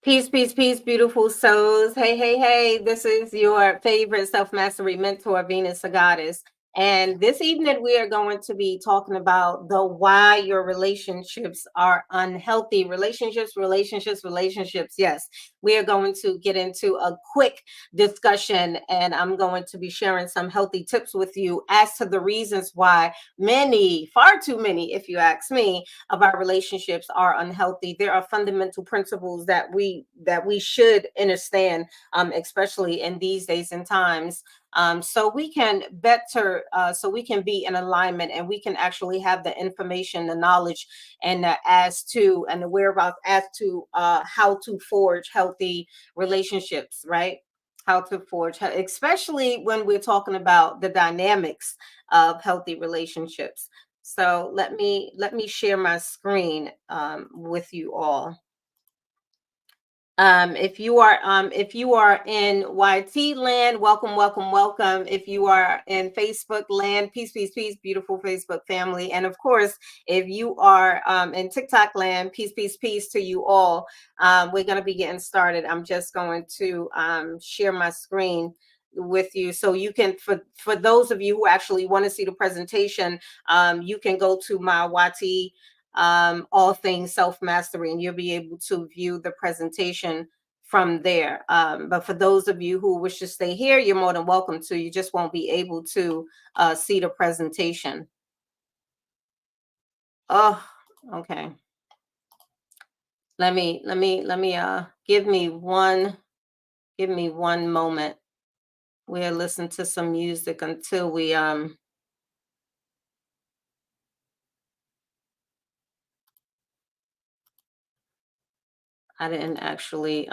Peace, peace, peace, beautiful souls. Hey, hey, hey. This is your favorite self mastery mentor, Venus, a goddess. And this evening, we are going to be talking about the why your relationships are unhealthy. Relationships. Yes, we are going to get into a quick discussion, and I'm going to be sharing some healthy tips with you as to the reasons why many, far too many, if you ask me, of our relationships are unhealthy. There are fundamental principles that we should understand, especially in these days and times, so we can so we can be in alignment and we can actually have the information, the knowledge, and the whereabouts as to how to forge healthy relationships, right? How to forge, especially when we're talking about the dynamics of healthy relationships. So let me share my screen with you all. If you are in YT land, welcome, welcome, welcome. If you are in Facebook land, peace, peace, peace, beautiful Facebook family. And of course, if you are in TikTok land, peace, peace, peace to you all. We're going to be getting started. I'm just going to share my screen with you so you can, for those of you who actually want to see the presentation, you can go to my YT, all things self mastery, and you'll be able to view the presentation from there. But for those of you who wish to stay here, you're more than welcome to. You just won't be able to see the presentation. Oh, okay. Let me give me one moment. We'll listen to some music until we I didn't actually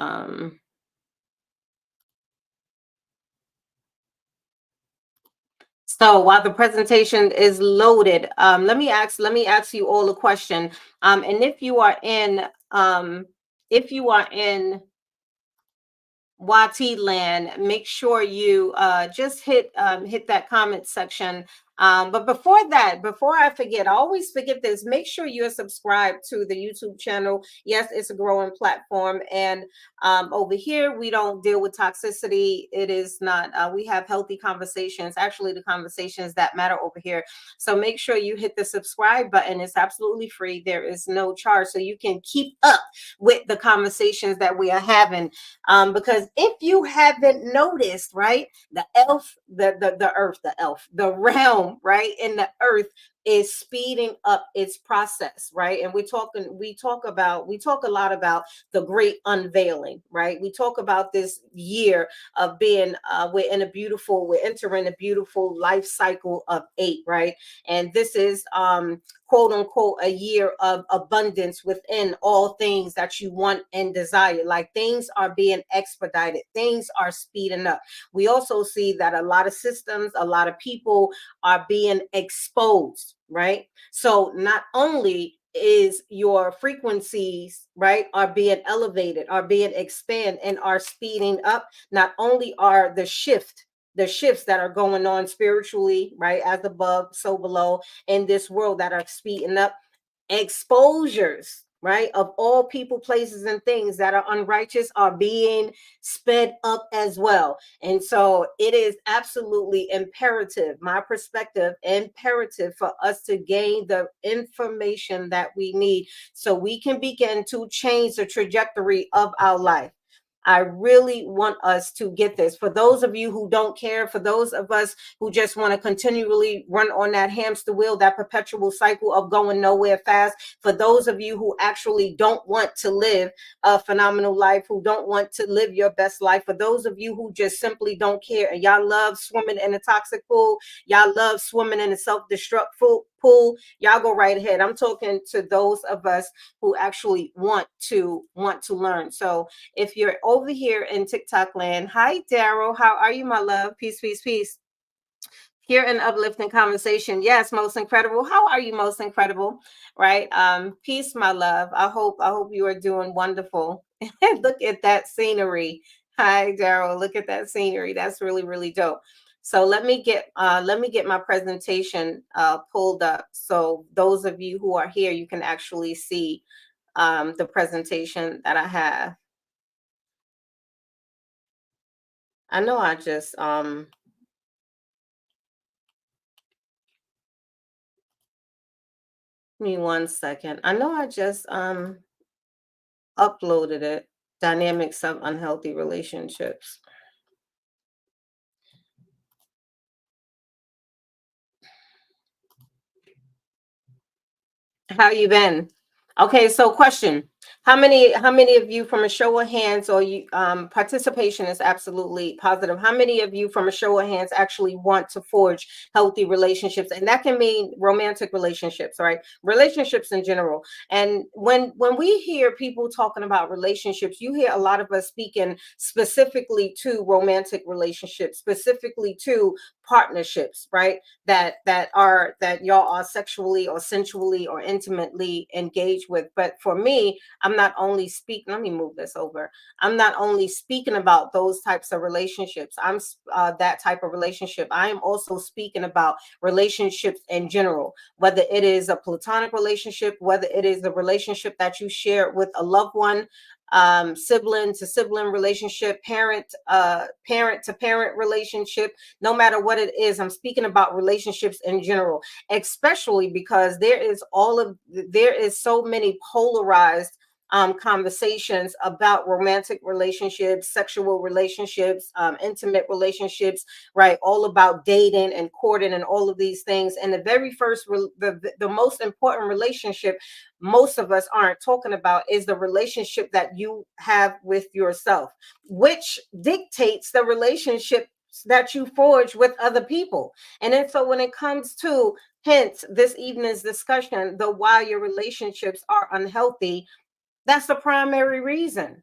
So while the presentation is loaded, let me ask you all a question. And if you are in YT land, make sure you just hit that comment section. But before that, before I forget, I always forget this. Make sure you're subscribed to the YouTube channel. Yes, it's a growing platform, and over here we don't deal with toxicity. It is not. We have healthy conversations. Actually, the conversations that matter over here. So make sure you hit the subscribe button. It's absolutely free. There is no charge, so you can keep up with the conversations that we are having, because if you haven't noticed, right, the realm, right, in the earth is speeding up its process, right? And we talk a lot about the great unveiling, right? We talk about this year of being, we're entering a beautiful life cycle of 8, right? And this is quote unquote a year of abundance within all things that you want and desire. Like, things are being expedited, things are speeding up. We also see that a lot of systems, a lot of people are being exposed, right? So not only is your frequencies, right, are being elevated, are being expanded, and are speeding up, not only are the shifts that are going on spiritually, right, as above so below, in this world, that are speeding up, exposures, right, of all people, places, and things that are unrighteous are being sped up as well. And so it is absolutely imperative, my perspective, imperative for us to gain the information that we need so we can begin to change the trajectory of our life. I really want us to get this. For those of you who don't care, for those of us who just want to continually run on that hamster wheel, that perpetual cycle of going nowhere fast, for those of you who actually don't want to live a phenomenal life, who don't want to live your best life, for those of you who just simply don't care and y'all love swimming in a toxic pool, y'all love swimming in a self-destruct pool, y'all go right ahead. I'm talking to those of us who actually want to learn. So if you're over here in TikTok land, hi Daryl, how are you, my love? Peace, peace, peace. Here in uplifting conversation. Yes, most incredible. How are you, most incredible? Right. Peace, my love. I hope you are doing wonderful. Look at that scenery. Hi, Daryl. Look at that scenery. That's really, really dope. So let me get my presentation pulled up. So those of you who are here, you can actually see the presentation that I have. I know I just give me 1 second. I know I just uploaded it. Dynamics of unhealthy relationships. How you been? Okay, so question. How many of you, from a show of hands, or you participation is absolutely positive. How many of you, from a show of hands, actually want to forge healthy relationships? And that can mean romantic relationships, right? Relationships in general. And when we hear people talking about relationships, you hear a lot of us speaking specifically to romantic relationships, specifically to partnerships, right? That y'all are sexually or sensually or intimately engaged with. But for me, I'm not only speaking, let me move this over. I'm not only speaking about those types of relationships. That type of relationship. I am also speaking about relationships in general, whether it is a platonic relationship, whether it is a relationship that you share with a loved one, sibling to sibling relationship, parent to parent relationship. No matter what it is, I'm speaking about relationships in general, especially because there is so many polarized conversations about romantic relationships, sexual relationships, intimate relationships, right? All about dating and courting and all of these things. And the very first, the most important relationship most of us aren't talking about is the relationship that you have with yourself, which dictates the relationship that you forge with other people. And then so when it comes to, hence this evening's discussion, the why your relationships are unhealthy, that's the primary reason,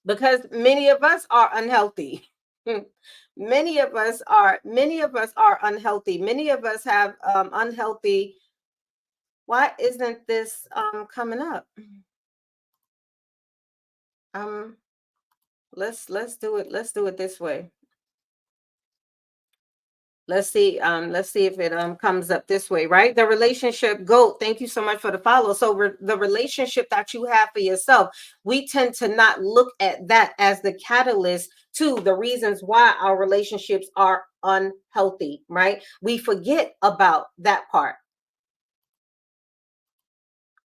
because many of us are unhealthy. Many of us are unhealthy. Many of us have unhealthy. Why isn't this coming up? Um let's do it this way. Let's see if it comes up this way, right? The relationship goat, thank you so much for the follow. So the relationship that you have for yourself, we tend to not look at that as the catalyst to the reasons why our relationships are unhealthy, right? We forget about that part.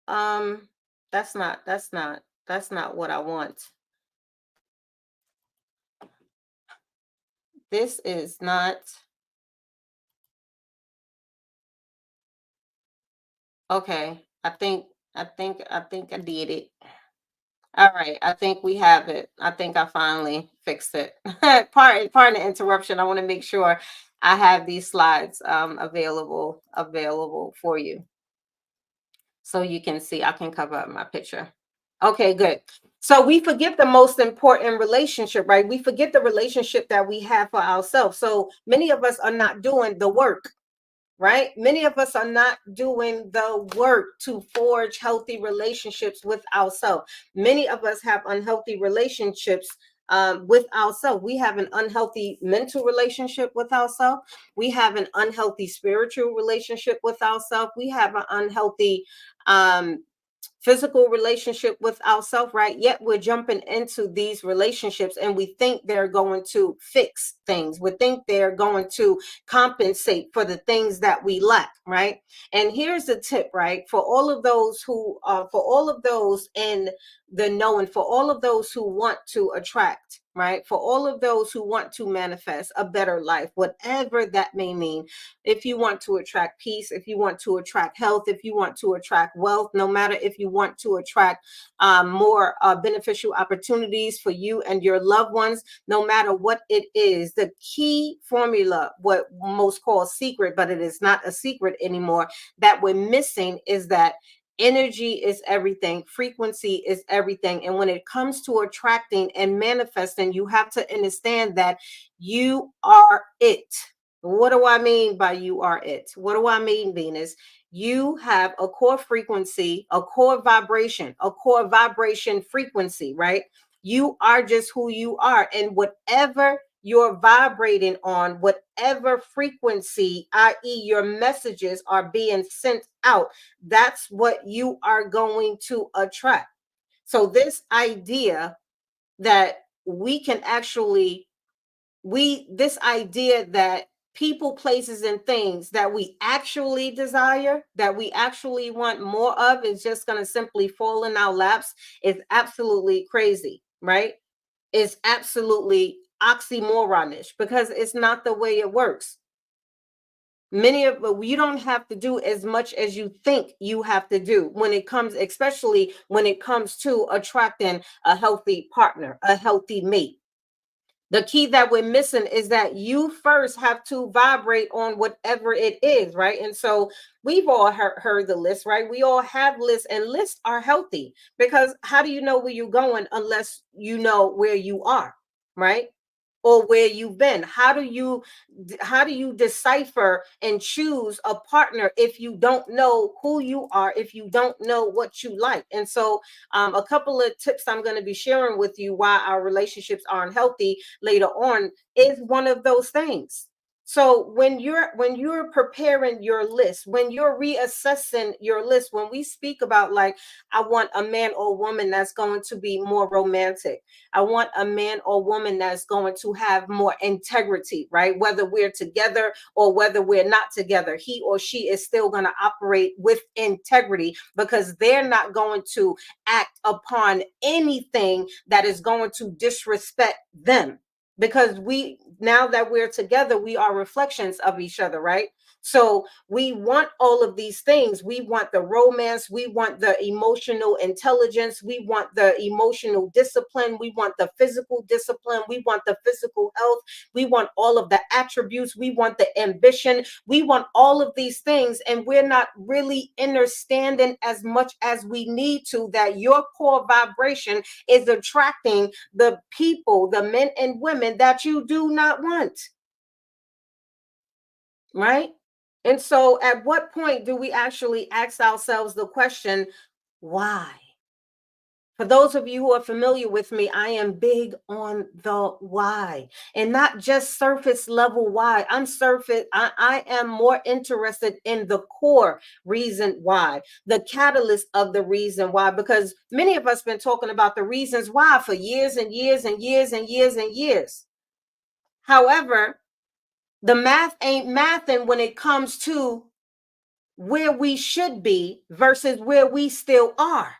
um that's not what I want. This is not. Okay, I think I did it. All right, I think we have it. I think I finally fixed it. Pardon the interruption. I want to make sure I have these slides available for you, so you can see. I can cover up my picture. Okay, good. So we forget the most important relationship, right? We forget the relationship that we have for ourselves. So many of us are not doing the work, right? Many of us are not doing the work to forge healthy relationships with ourselves. Many of us have unhealthy relationships with ourselves. We have an unhealthy mental relationship with ourselves. We have an unhealthy spiritual relationship with ourselves. We have an unhealthy um, physical relationship with ourselves, right? Yet we're jumping into these relationships and we think they're going to fix things. We think they're going to compensate for the things that we lack, right? And here's the tip, right? For all of those in the knowing, for all of those who want to attract, right? For all of those who want to manifest a better life, whatever that may mean. If you want to attract peace, if you want to attract health, if you want to attract wealth, no matter if you want to attract more beneficial opportunities for you and your loved ones, no matter what it is, the key formula, what most call secret, but it is not a secret anymore, that we're missing is that energy is everything, frequency is everything. And when it comes to attracting and manifesting, you have to understand that you are it. What do I mean by you are it? What do I mean, Venus? You have a core frequency, a core vibration frequency, right? You are just who you are. And whatever you're vibrating on, whatever frequency, i.e., your messages are being sent out, that's what you are going to attract. So, this idea that we can actually we this idea that people, places, and things that we actually desire, that we actually want more of, is just going to simply fall in our laps is absolutely crazy, right? It's absolutely oxymoronish because it's not the way it works. Many of you don't have to do as much as you think you have to do when it comes, especially when it comes to attracting a healthy partner, a healthy mate. The key that we're missing is that you first have to vibrate on whatever it is, right? And so we've all heard the list, right? We all have lists, and lists are healthy because how do you know where you're going unless you know where you are, right? Or where you've been. How do you decipher and choose a partner if you don't know who you are, if you don't know what you like? And so a couple of tips I'm going to be sharing with you why our relationships aren't healthy later on is one of those things. So when you're preparing your list, when you're reassessing your list, when we speak about, like, I want a man or woman that's going to be more romantic, I want a man or woman that's going to have more integrity, right? Whether we're together or whether we're not together, he or she is still going to operate with integrity because they're not going to act upon anything that is going to disrespect them. Because we, now that we're together, we are reflections of each other, right? So we want all of these things. We want the romance, we want the emotional intelligence, we want the emotional discipline, we want the physical discipline, we want the physical health, we want all of the attributes, we want the ambition, we want all of these things. And we're not really understanding as much as we need to that your core vibration is attracting the people, the men and women that you do not want, right? And so, at what point do we actually ask ourselves the question, why? For those of you who are familiar with me, I am big on the why, and not just surface level why. I am more interested in the core reason why, the catalyst of the reason why, because many of us been talking about the reasons why for years and years and years and years and years. However, the math ain't mathing when it comes to where we should be versus where we still are.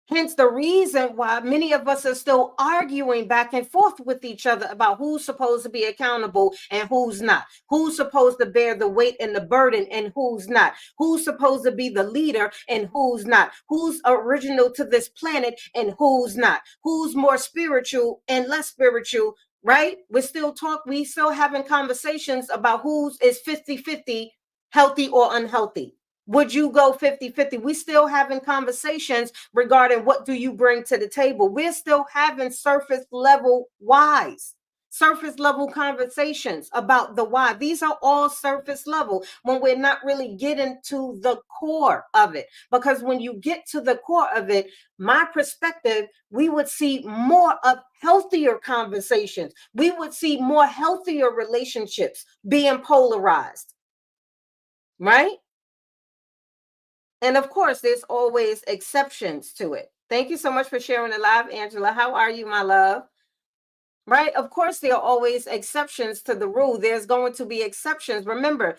Hence the reason why many of us are still arguing back and forth with each other about who's supposed to be accountable and who's not, who's supposed to bear the weight and the burden and who's not, who's supposed to be the leader and who's not, who's original to this planet and who's not, who's more spiritual and less spiritual, right? We still having conversations about who's is 50-50, healthy or unhealthy. Would you go 50-50? We still having conversations regarding what do you bring to the table. We're still having surface level whys, surface level conversations about the why. These are all surface level when we're not really getting to the core of it. Because when you get to the core of it, my perspective, we would see more of healthier conversations. We would see more healthier relationships being polarized, right? And of course, there's always exceptions to it. Thank you so much for sharing the live, Angela. How are you, my love? Right? Of course, there are always exceptions to the rule. There's going to be exceptions. Remember,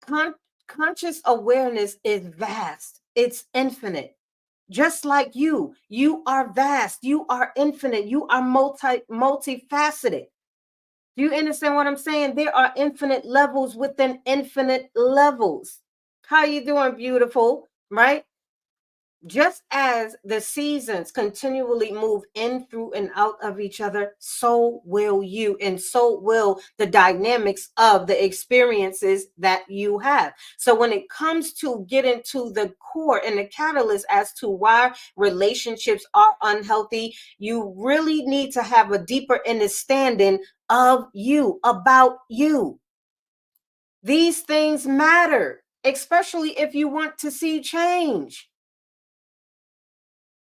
con- conscious awareness is vast, it's infinite. Just like you are vast, you are infinite, you are multifaceted. Do you understand what I'm saying? There are infinite levels within infinite levels. How you doing, beautiful? Right? Just as the seasons continually move in, through, and out of each other, so will you, and so will the dynamics of the experiences that you have. So, when it comes to getting to the core and the catalyst as to why relationships are unhealthy, you really need to have a deeper understanding of you, about you. These things matter, especially if you want to see change.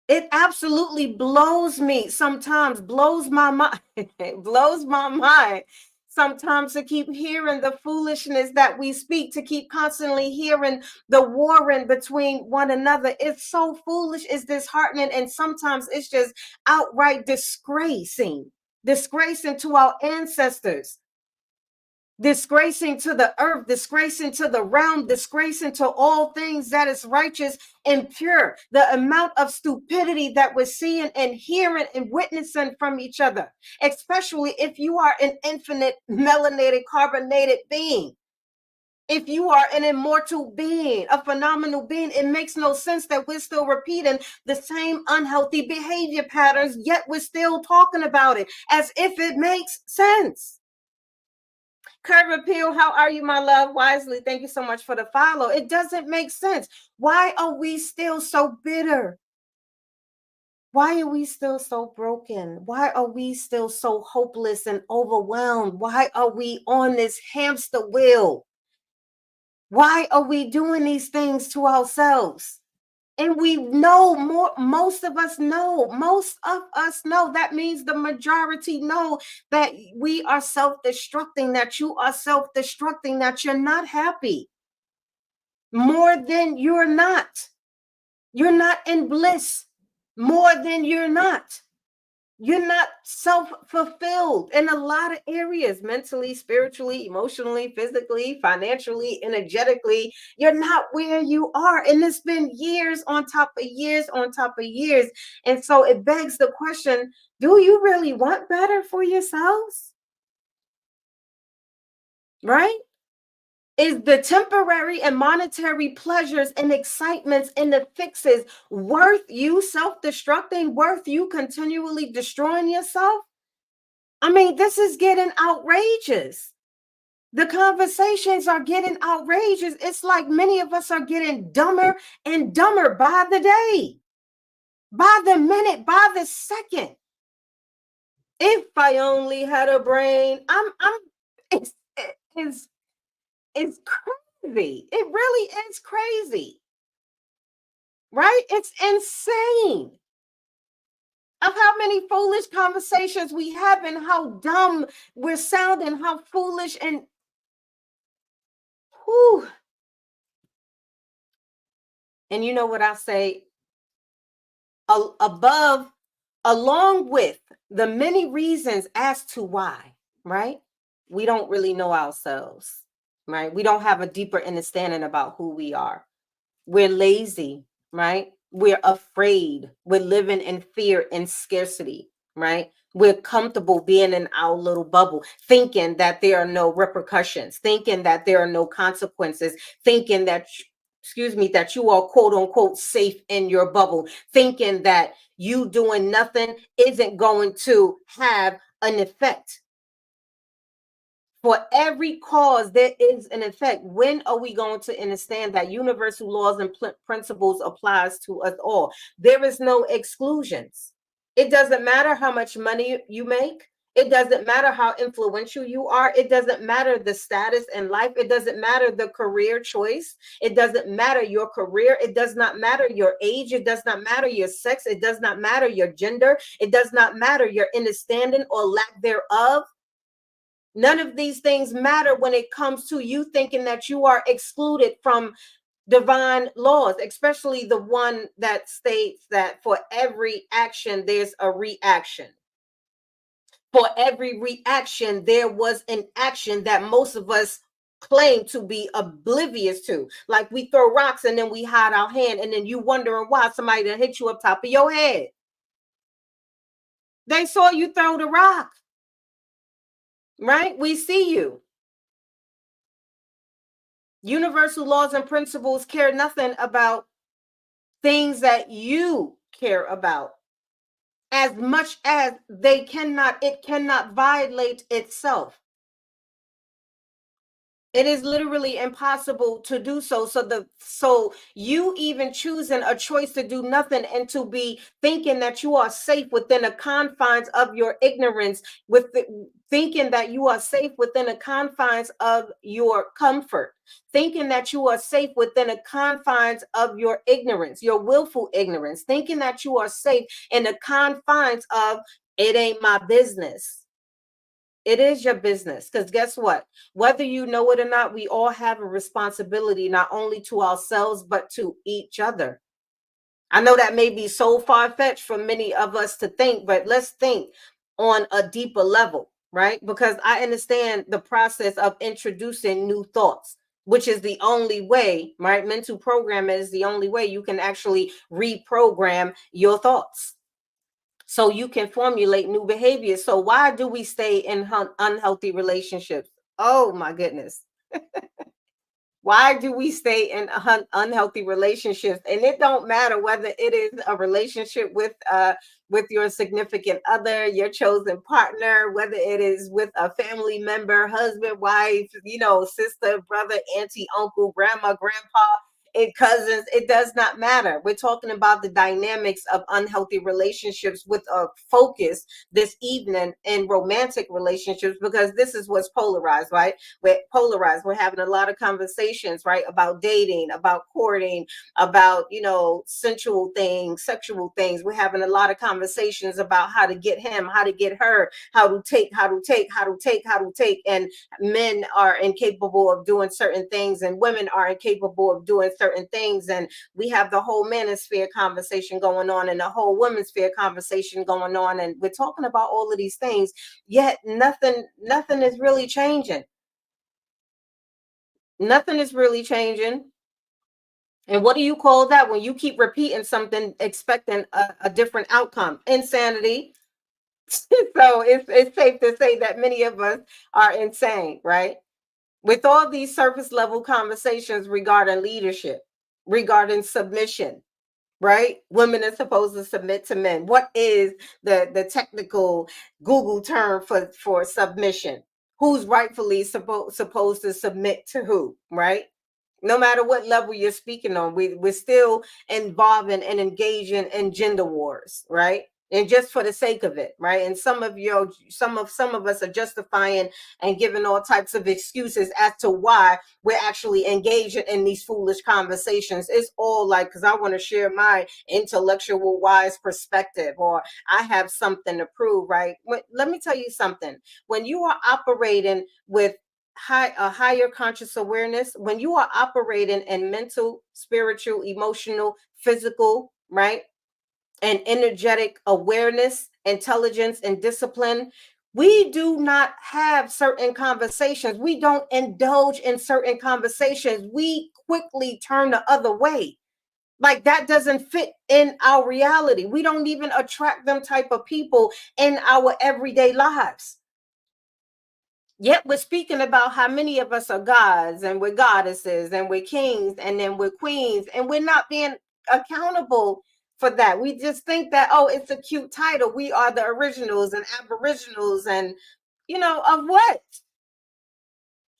It absolutely blows me sometimes, blows my mind, blows my mind sometimes to keep hearing the foolishness that we speak, to keep constantly hearing the warring between one another. It's so foolish, it's disheartening, and sometimes it's just outright disgracing. disgracing to our ancestors, disgracing to the earth, disgracing to the realm, disgracing to all things that is righteous and pure. The amount of stupidity that we're seeing and hearing and witnessing from each other, especially if you are an infinite melanated carbonated being. If you are an immortal being, a phenomenal being, it makes no sense that we're still repeating the same unhealthy behavior patterns, yet we're still talking about it as if it makes sense. Curve Appeal, how are you, my love? Wisely, thank you so much for the follow. It doesn't make sense. Why are we still so bitter? Why are we still so broken? Why are we still so hopeless and overwhelmed? Why are we on this hamster wheel? Why are we doing these things to ourselves? And we know more, most of us know. That means the majority know that we are self-destructing, that you are self-destructing, that you're not happy. More than you're not. You're not in bliss. More than you're not. You're not self-fulfilled in a lot of areas, mentally, spiritually, emotionally, physically, financially, energetically. You're not where you are. And it's been years on top of years on top of years. And so it begs the question, do you really want better for yourselves? Right? Is the temporary and monetary pleasures and excitements and the fixes worth you self-destructing, worth you continually destroying yourself? I mean, this is getting outrageous. The conversations are getting outrageous. It's like many of us are getting dumber and dumber by the day, by the minute, by the second. If I only had a brain, it's, it's, it's crazy. It really is crazy, right? It's insane of how many foolish conversations we have and how dumb we're sounding, how foolish and whew. And you know what I say? Above, along with the many reasons as to why, right? We don't really know ourselves, right? We don't have a deeper understanding about who we are. We're lazy, right? We're afraid. We're living in fear and scarcity, right? We're comfortable being in our little bubble, thinking that there are no repercussions, thinking that there are no consequences, thinking that, excuse me, that you are quote unquote safe in your bubble, thinking that you doing nothing isn't going to have an effect. For every cause, there is an effect. When are we going to understand that universal laws and principles applies to us all? There is no exclusions. It doesn't matter how much money you make. It doesn't matter how influential you are. It doesn't matter the status in life. It doesn't matter the career choice. It doesn't matter your career. It does not matter your age. It does not matter your sex. It does not matter your gender. It does not matter your understanding or lack thereof. None of these things matter when it comes to you thinking that you are excluded from divine laws, especially the one that states that for every action, there's a reaction. For every reaction, there was an action that most of us claim to be oblivious to. Like we throw rocks and then we hide our hand, and then you wondering why somebody done hit you up top of your head. They saw you throw the rock, right? We see you. Universal laws and principles care nothing about things that you care about as much as it cannot violate itself. It is literally impossible to do so. So you even choosing a choice to do nothing and to be thinking that you are safe within the confines of your ignorance, thinking that you are safe within the confines of your comfort, thinking that you are safe within the confines of your ignorance, your willful ignorance, thinking that you are safe in the confines of it ain't my business. It is your business, because guess what? Whether you know it or not, we all have a responsibility, not only to ourselves, but to each other. I know that may be so far-fetched for many of us to think, but let's think. on a deeper level, right? Because I understand the process of introducing new thoughts, which is the only way, right? Mental programming is the only way you can actually reprogram your thoughts so you can formulate new behaviors. So why do we stay in unhealthy relationships? Oh my goodness. Why do we stay in unhealthy relationships? And it don't matter whether it is a relationship with your significant other, your chosen partner, whether it is with a family member, husband, wife, sister, brother, auntie, uncle, grandma, grandpa, cousins. It does not matter. We're talking about the dynamics of unhealthy relationships with a focus this evening in romantic relationships, because this is what's polarized, right? We're polarized. We're having a lot of conversations, right, about dating, about courting, about, sensual things, sexual things. We're having a lot of conversations about how to get him, how to get her, how to take, how to take, how to take, how to take. And men are incapable of doing certain things, and women are incapable of doing certain things. And we have the whole manosphere conversation going on and the whole women's sphere conversation going on. And we're talking about all of these things, yet nothing is really changing. Nothing is really changing. And what do you call that when you keep repeating something expecting a different outcome? Insanity. So it's safe to say that many of us are insane, right? With all these surface level conversations regarding leadership, regarding submission, right? Women are supposed to submit to men. What is the technical Google term for submission? Who's rightfully supposed to submit to who, right? No matter what level you're speaking on, we're still involving and engaging in gender wars, right? And just for the sake of it, right? And some of us are justifying and giving all types of excuses as to why we're actually engaging in these foolish conversations. It's all like, because I want to share my intellectual wise perspective, or I have something to prove, right? Let me tell you something. When you are operating with a higher conscious awareness, when you are operating in mental, spiritual, emotional, physical, right, and energetic awareness, intelligence, and discipline, we do not have certain conversations. We don't indulge in certain conversations. We quickly turn the other way. Like that doesn't fit in our reality. We don't even attract them type of people in our everyday lives. Yet we're speaking about how many of us are gods and we're goddesses and we're kings and then we're queens, and we're not being accountable for that. We just think that, oh, it's a cute title. We are the originals and aboriginals, and of what?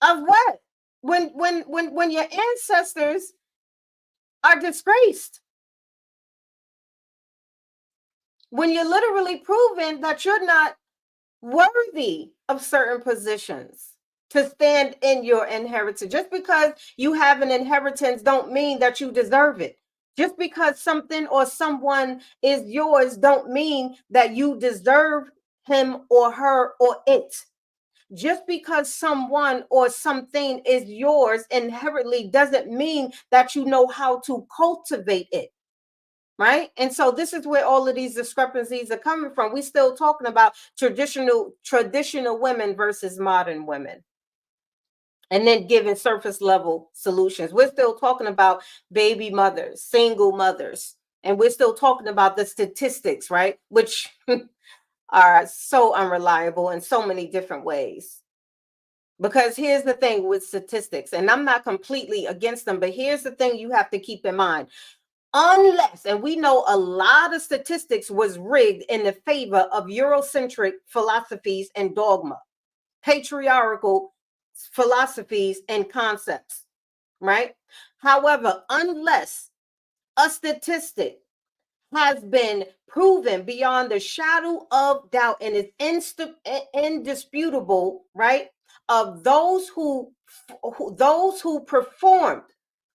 Of what? When your ancestors are disgraced, when you're literally proving that you're not worthy of certain positions to stand in your inheritance. Just because you have an inheritance don't mean that you deserve it. Just because something or someone is yours don't mean that you deserve him or her or it. Just because someone or something is yours inherently doesn't mean that you know how to cultivate it. Right. And so this is where all of these discrepancies are coming from. We still talking about traditional women versus modern women, and then giving surface level solutions. We're still talking about baby mothers, single mothers, and we're still talking about the statistics, right? Which are so unreliable in so many different ways. Because here's the thing with statistics, and I'm not completely against them, but here's the thing you have to keep in mind. Unless, and we know a lot of statistics was rigged in the favor of Eurocentric philosophies and dogma, patriarchal philosophies and concepts, right? However, unless a statistic has been proven beyond the shadow of doubt and is indisputable, right? Of those who performed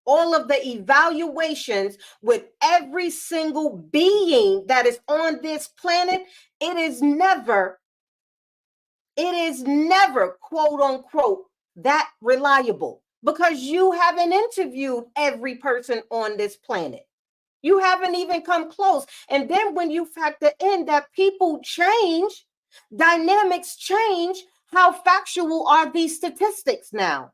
all of the evaluations with every single being that is on this planet, it is never, quote unquote, that reliable, because you haven't interviewed every person on this planet. You haven't even come close. And then when you factor in that people change, Dynamics change. How factual are these statistics now?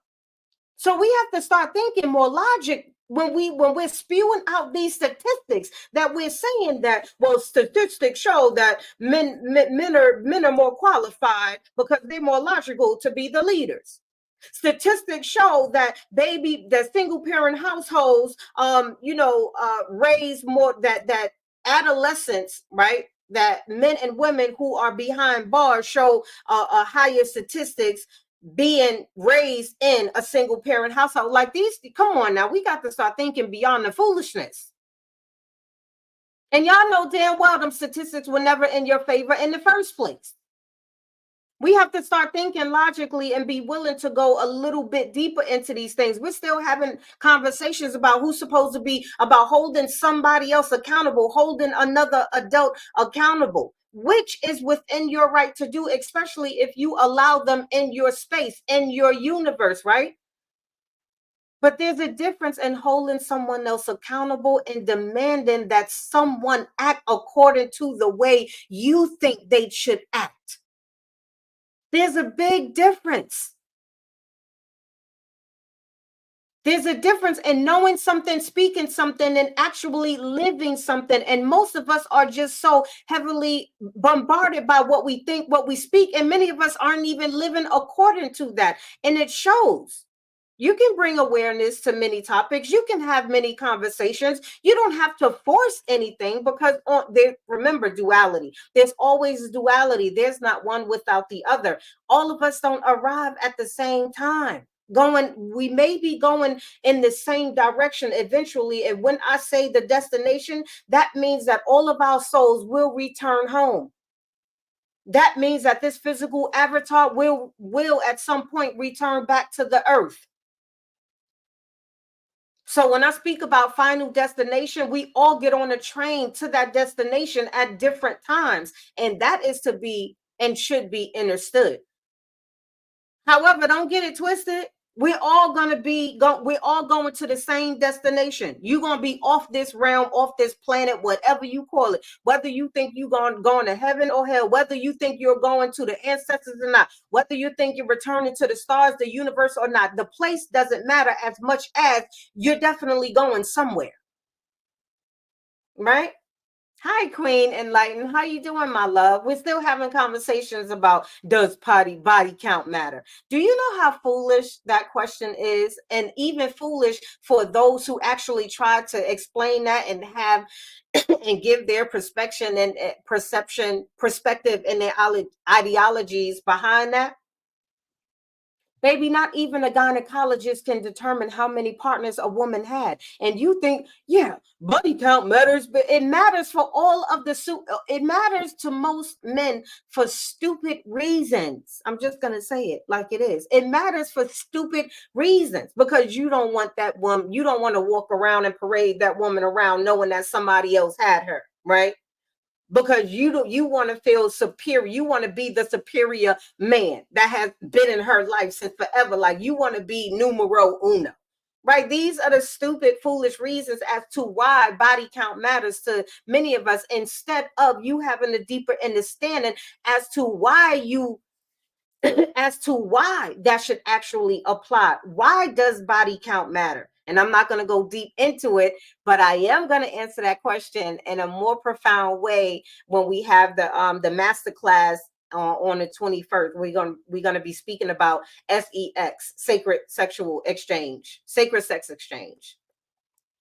So we have to start thinking more logic when we're spewing out these statistics, that we're saying that, well, statistics show that men are more qualified because they're more logical to be the leaders. Statistics show that single parent households raise more, that adolescents, right, that men and women who are behind bars show a higher statistics being raised in a single parent household. Like, these, come on now, we got to start thinking beyond the foolishness. And y'all know damn well them statistics were never in your favor in the first place. We have to start thinking logically and be willing to go a little bit deeper into these things. We're still having conversations about who's supposed to be, about holding somebody else accountable, holding another adult accountable, which is within your right to do, especially if you allow them in your space, in your universe, right? But there's a difference in holding someone else accountable and demanding that someone act according to the way you think they should act. There's a big difference. There's a difference in knowing something, speaking something, and actually living something. And most of us are just so heavily bombarded by what we think, what we speak, and many of us aren't even living according to that. And it shows. You can bring awareness to many topics. You can have many conversations. You don't have to force anything, because remember, duality. There's always duality. There's not one without the other. All of us don't arrive at the same time. We may be going in the same direction eventually. And when I say the destination, that means that all of our souls will return home. That means that this physical avatar will at some point return back to the earth. So when I speak about final destination, we all get on a train to that destination at different times. And that is to be and should be understood. However, don't get it twisted. We're all we're all going to the same destination. You're gonna be off this realm, off this planet, whatever you call it. Whether you think you're going to heaven or hell, whether you think you're going to the ancestors or not, whether you think you're returning to the stars, the universe or not, the place doesn't matter as much as you're definitely going somewhere. Right? Hi, Queen Enlighten. How you doing, my love? We're still having conversations about, does body count matter? Do you know how foolish that question is? And even foolish for those who actually try to explain that and have and give their perspective and perspective and their ideologies behind that. Baby, not even a gynecologist can determine how many partners a woman had. And you think, yeah, body count matters, but it matters for it matters to most men for stupid reasons. I'm just going to say it like it is. It matters for stupid reasons, because you don't want that woman, you don't want to walk around and parade that woman around knowing that somebody else had her, right? Because you want to feel superior. You want to be the superior man that has been in her life since forever. Like, you want to be numero uno, right? These are the stupid, foolish reasons as to why body count matters to many of us, instead of you having a deeper understanding as to why that should actually apply. Why does body count matter? And I'm not going to go deep into it, but I am going to answer that question in a more profound way when we have the master class on the 21st. We're going to be speaking about SEX, sacred sexual exchange, sacred sex exchange,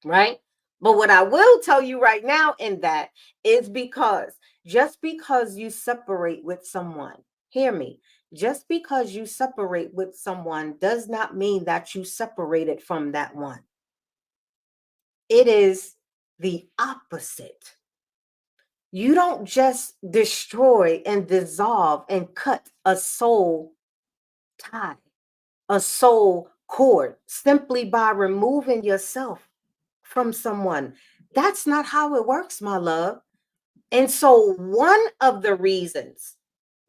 right? But what I will tell you right now in that is, because just because you separate with someone, hear me, just because you separate with someone does not mean that you separated from that one. It is the opposite. You don't just destroy and dissolve and cut a soul tie, a soul cord, simply by removing yourself from someone. That's not how it works, my love. And so one of the reasons,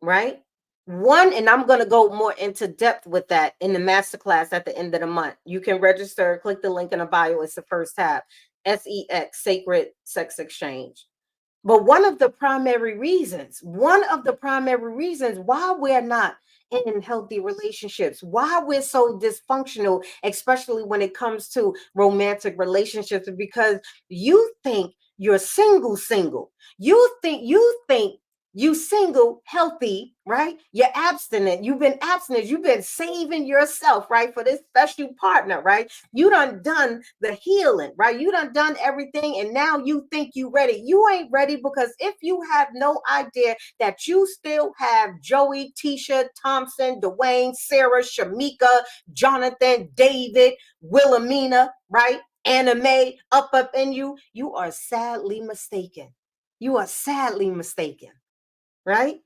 right? And I'm going to go more into depth with that in the masterclass at the end of the month. You can register, click the link in the bio. It's the first tab, SEX, Sacred Sex Exchange. But one of the primary reasons why we're not in healthy relationships, why we're so dysfunctional, especially when it comes to romantic relationships, is because you think you're single. You think you single healthy, right? You're abstinent. You've been abstinent. You've been saving yourself, right, for this special partner, right? You done the healing, right? You done everything, and now you think you ready. You ain't ready, because if you have no idea that you still have Joey, Tisha, Thompson, Dwayne, Sarah, Shamika, Jonathan, David, Wilhelmina, right? Anime up in you, you are sadly mistaken. You are sadly mistaken, right?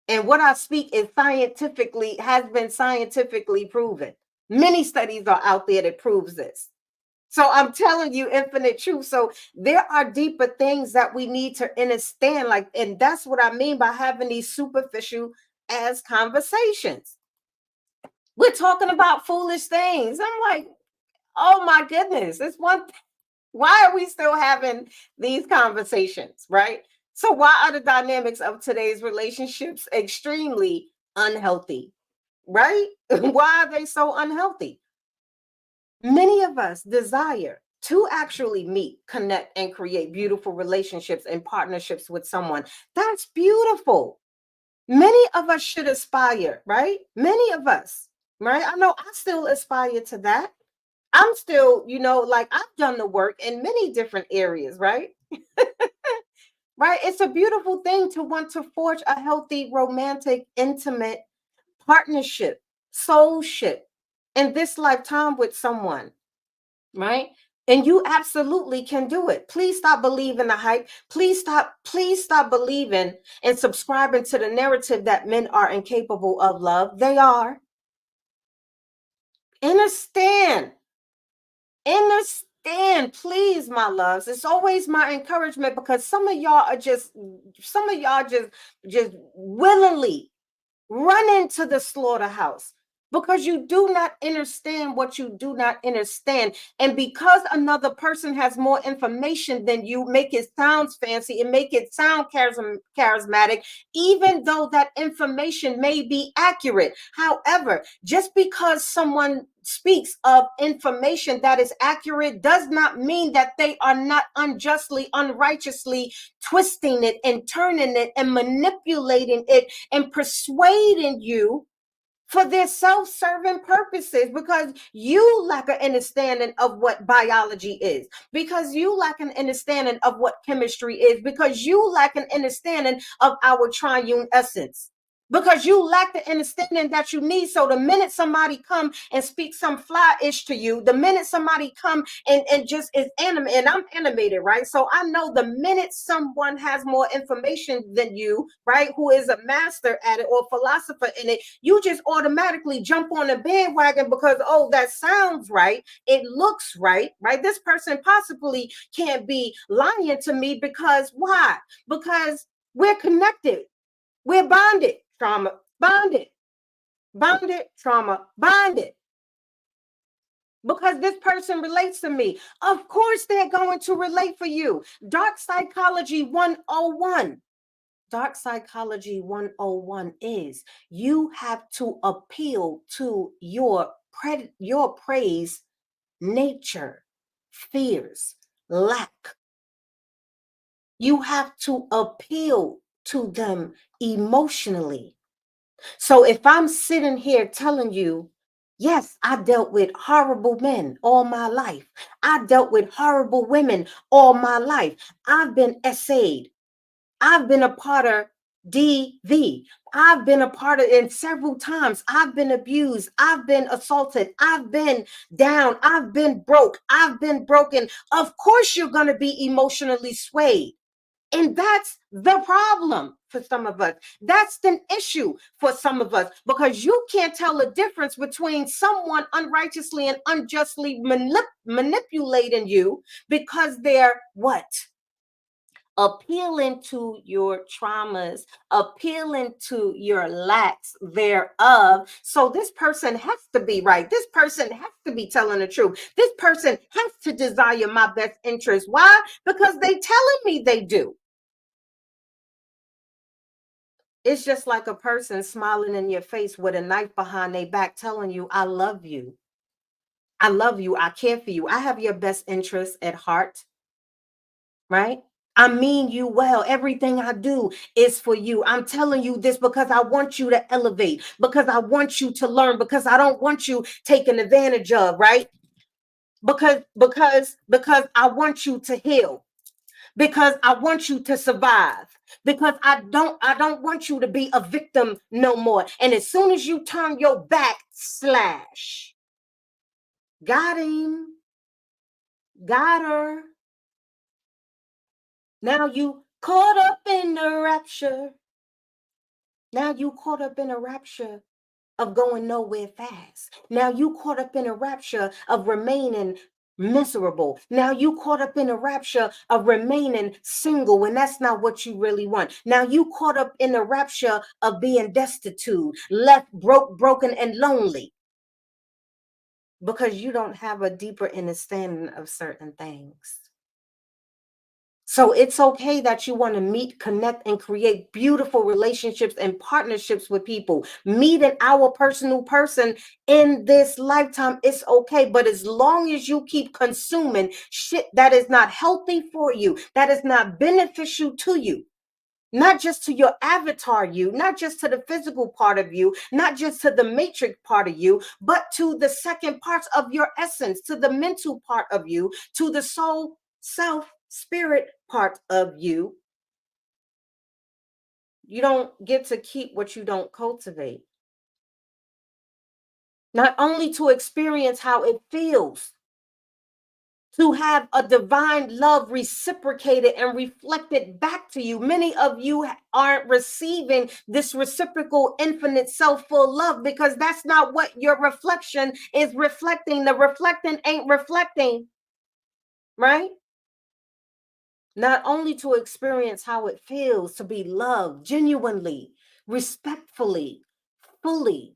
And what I speak is scientifically, has been scientifically proven. Many studies are out there that proves this. So I'm telling you infinite truth. So there are deeper things that we need to understand. Like, and that's what I mean by having these superficial as conversations. We're talking about foolish things. I'm like, oh my goodness, it's one. Why are we still having these conversations, right? So why are the dynamics of today's relationships extremely unhealthy, right? Why are they so unhealthy? Many of us desire to actually meet, connect, and create beautiful relationships and partnerships with someone. That's beautiful. Many of us should aspire, right? Many of us, right? I know I still aspire to that. I'm still, like, I've done the work in many different areas, right? Right? It's a beautiful thing to want to forge a healthy, romantic, intimate partnership, soulship in this lifetime with someone, right? And you absolutely can do it. Please stop believing the hype. Please stop believing and subscribing to the narrative that men are incapable of love. They are. Understand. Understand, please, my loves. It's always my encouragement, because some of y'all just willingly run into the slaughterhouse because you do not understand what you do not understand. And because another person has more information than you, make it sounds fancy and make it sound charismatic, even though that information may be accurate. However, just because someone speaks of information that is accurate does not mean that they are not unjustly, unrighteously twisting it and turning it and manipulating it and persuading you for their self-serving purposes, because you lack an understanding of what biology is, because you lack an understanding of what chemistry is, because you lack an understanding of our triune essence, because you lack the understanding that you need. So the minute somebody come and speak some fly-ish to you, the minute somebody come and just is animated, and I'm animated, right? So I know the minute someone has more information than you, right, who is a master at it or philosopher in it, you just automatically jump on the bandwagon because, oh, that sounds right, it looks right, right? This person possibly can't be lying to me, because why? Because we're connected, we're bonded, trauma, bonded, bonded, trauma, bonded. Because this person relates to me. Of course, they're going to relate for you. Dark Psychology 101. Dark Psychology 101 is you have to appeal to your praise, nature, fears, lack. You have to appeal to them emotionally. So if I'm sitting here telling you, yes, I dealt with horrible men all my life. I dealt with horrible women all my life. I've been essayed. I've been a part of DV. I've been a part of it several times. I've been abused. I've been assaulted. I've been down. I've been broke. I've been broken. Of course, you're going to be emotionally swayed. And that's the problem for some of us. That's the issue for some of us, because you can't tell the difference between someone unrighteously and unjustly manipulating you because they're what? Appealing to your traumas, appealing to your lacks thereof. So this person has to be right. This person has to be telling the truth. This person has to desire my best interest. Why? Because they telling me they do. It's just like a person smiling in your face with a knife behind their back telling you, I love you. I love you. I care for you. I have your best interests at heart, right? I mean you well. Everything I do is for you. I'm telling you this because I want you to elevate, because I want you to learn, because I don't want you taken advantage of, right? Because I want you to heal, because I want you to survive, because I don't want you to be a victim no more. And as soon as you turn your back, slash. Got him. Got her. Now you caught up in the rapture. Now you caught up in a rapture of going nowhere fast. Now you caught up in a rapture of remaining miserable. Now you caught up in a rapture of remaining single when that's not what you really want. Now you caught up in a rapture of being destitute, left broke, broken, and lonely because you don't have a deeper understanding of certain things. So it's okay that you want to meet, connect, and create beautiful relationships and partnerships with people. Meet an our personal person in this lifetime. It's okay. But as long as you keep consuming shit that is not healthy for you, that is not beneficial to you, not just to your avatar you, not just to the physical part of you, not just to the matrix part of you, but to the second parts of your essence, to the mental part of you, to the soul, self, spirit part of you. You don't get to keep what you don't cultivate. Not only to experience how it feels to have a divine love reciprocated and reflected back to you. Many of you aren't receiving this reciprocal, infinite, self full love because that's not what your reflection is reflecting. The reflecting ain't reflecting, right? Not only to experience how it feels to be loved genuinely, respectfully, fully,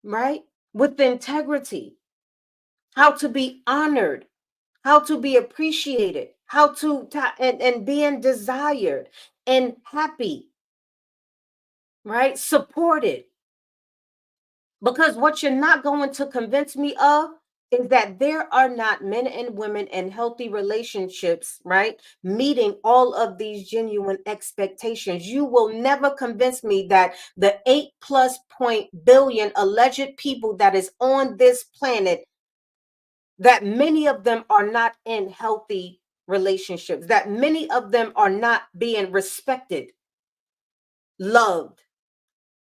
right? With integrity, how to be honored, how to be appreciated, how to and being desired and happy, right? Supported. Because what you're not going to convince me of is that there are not men and women in healthy relationships, right? Meeting all of these genuine expectations. You will never convince me that the 8+ billion alleged people that is on this planet, that many of them are not in healthy relationships, that many of them are not being respected, loved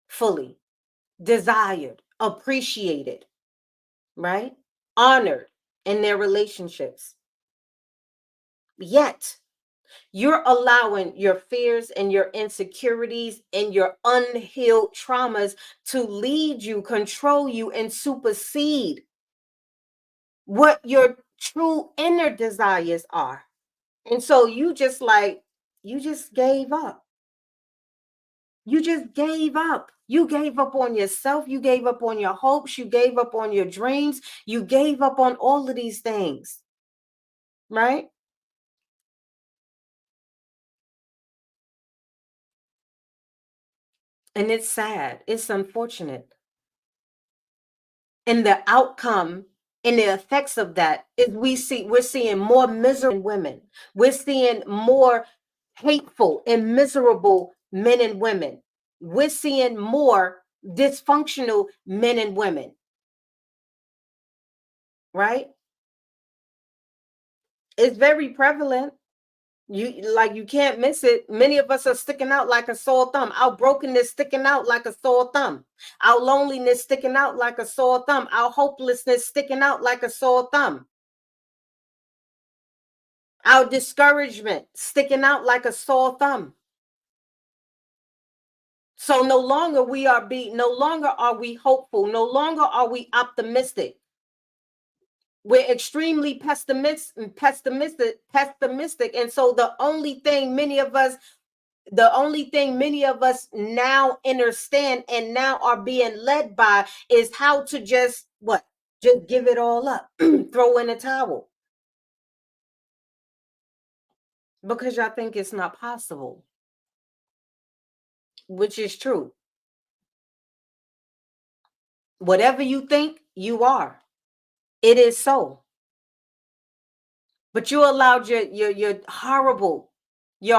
fully, desired, appreciated, right? Honored in their relationships. Yet, you're allowing your fears and your insecurities and your unhealed traumas to lead you, control you, and supersede what your true inner desires are. And so you just gave up. You just gave up. You gave up on yourself. You gave up on your hopes. You gave up on your dreams. You gave up on all of these things, right? And it's sad. It's unfortunate. And the outcome and the effects of that is we're seeing more miserable women. We're seeing more hateful and miserable men and women. We're seeing more dysfunctional men and women, right? It's very prevalent. You can't miss it. Many of us are sticking out like a sore thumb. Our brokenness sticking out like a sore thumb. Our loneliness sticking out like a sore thumb. Our hopelessness sticking out like a sore thumb. Our discouragement sticking out like a sore thumb. So no longer are we hopeful, no longer are we optimistic. We're extremely pessimistic. And so the only thing many of us now understand and now are being led by is how to just what? Just give it all up, throw in a towel because y'all think it's not possible. which is true. Whatever you think, you are. It is so. But you allowed your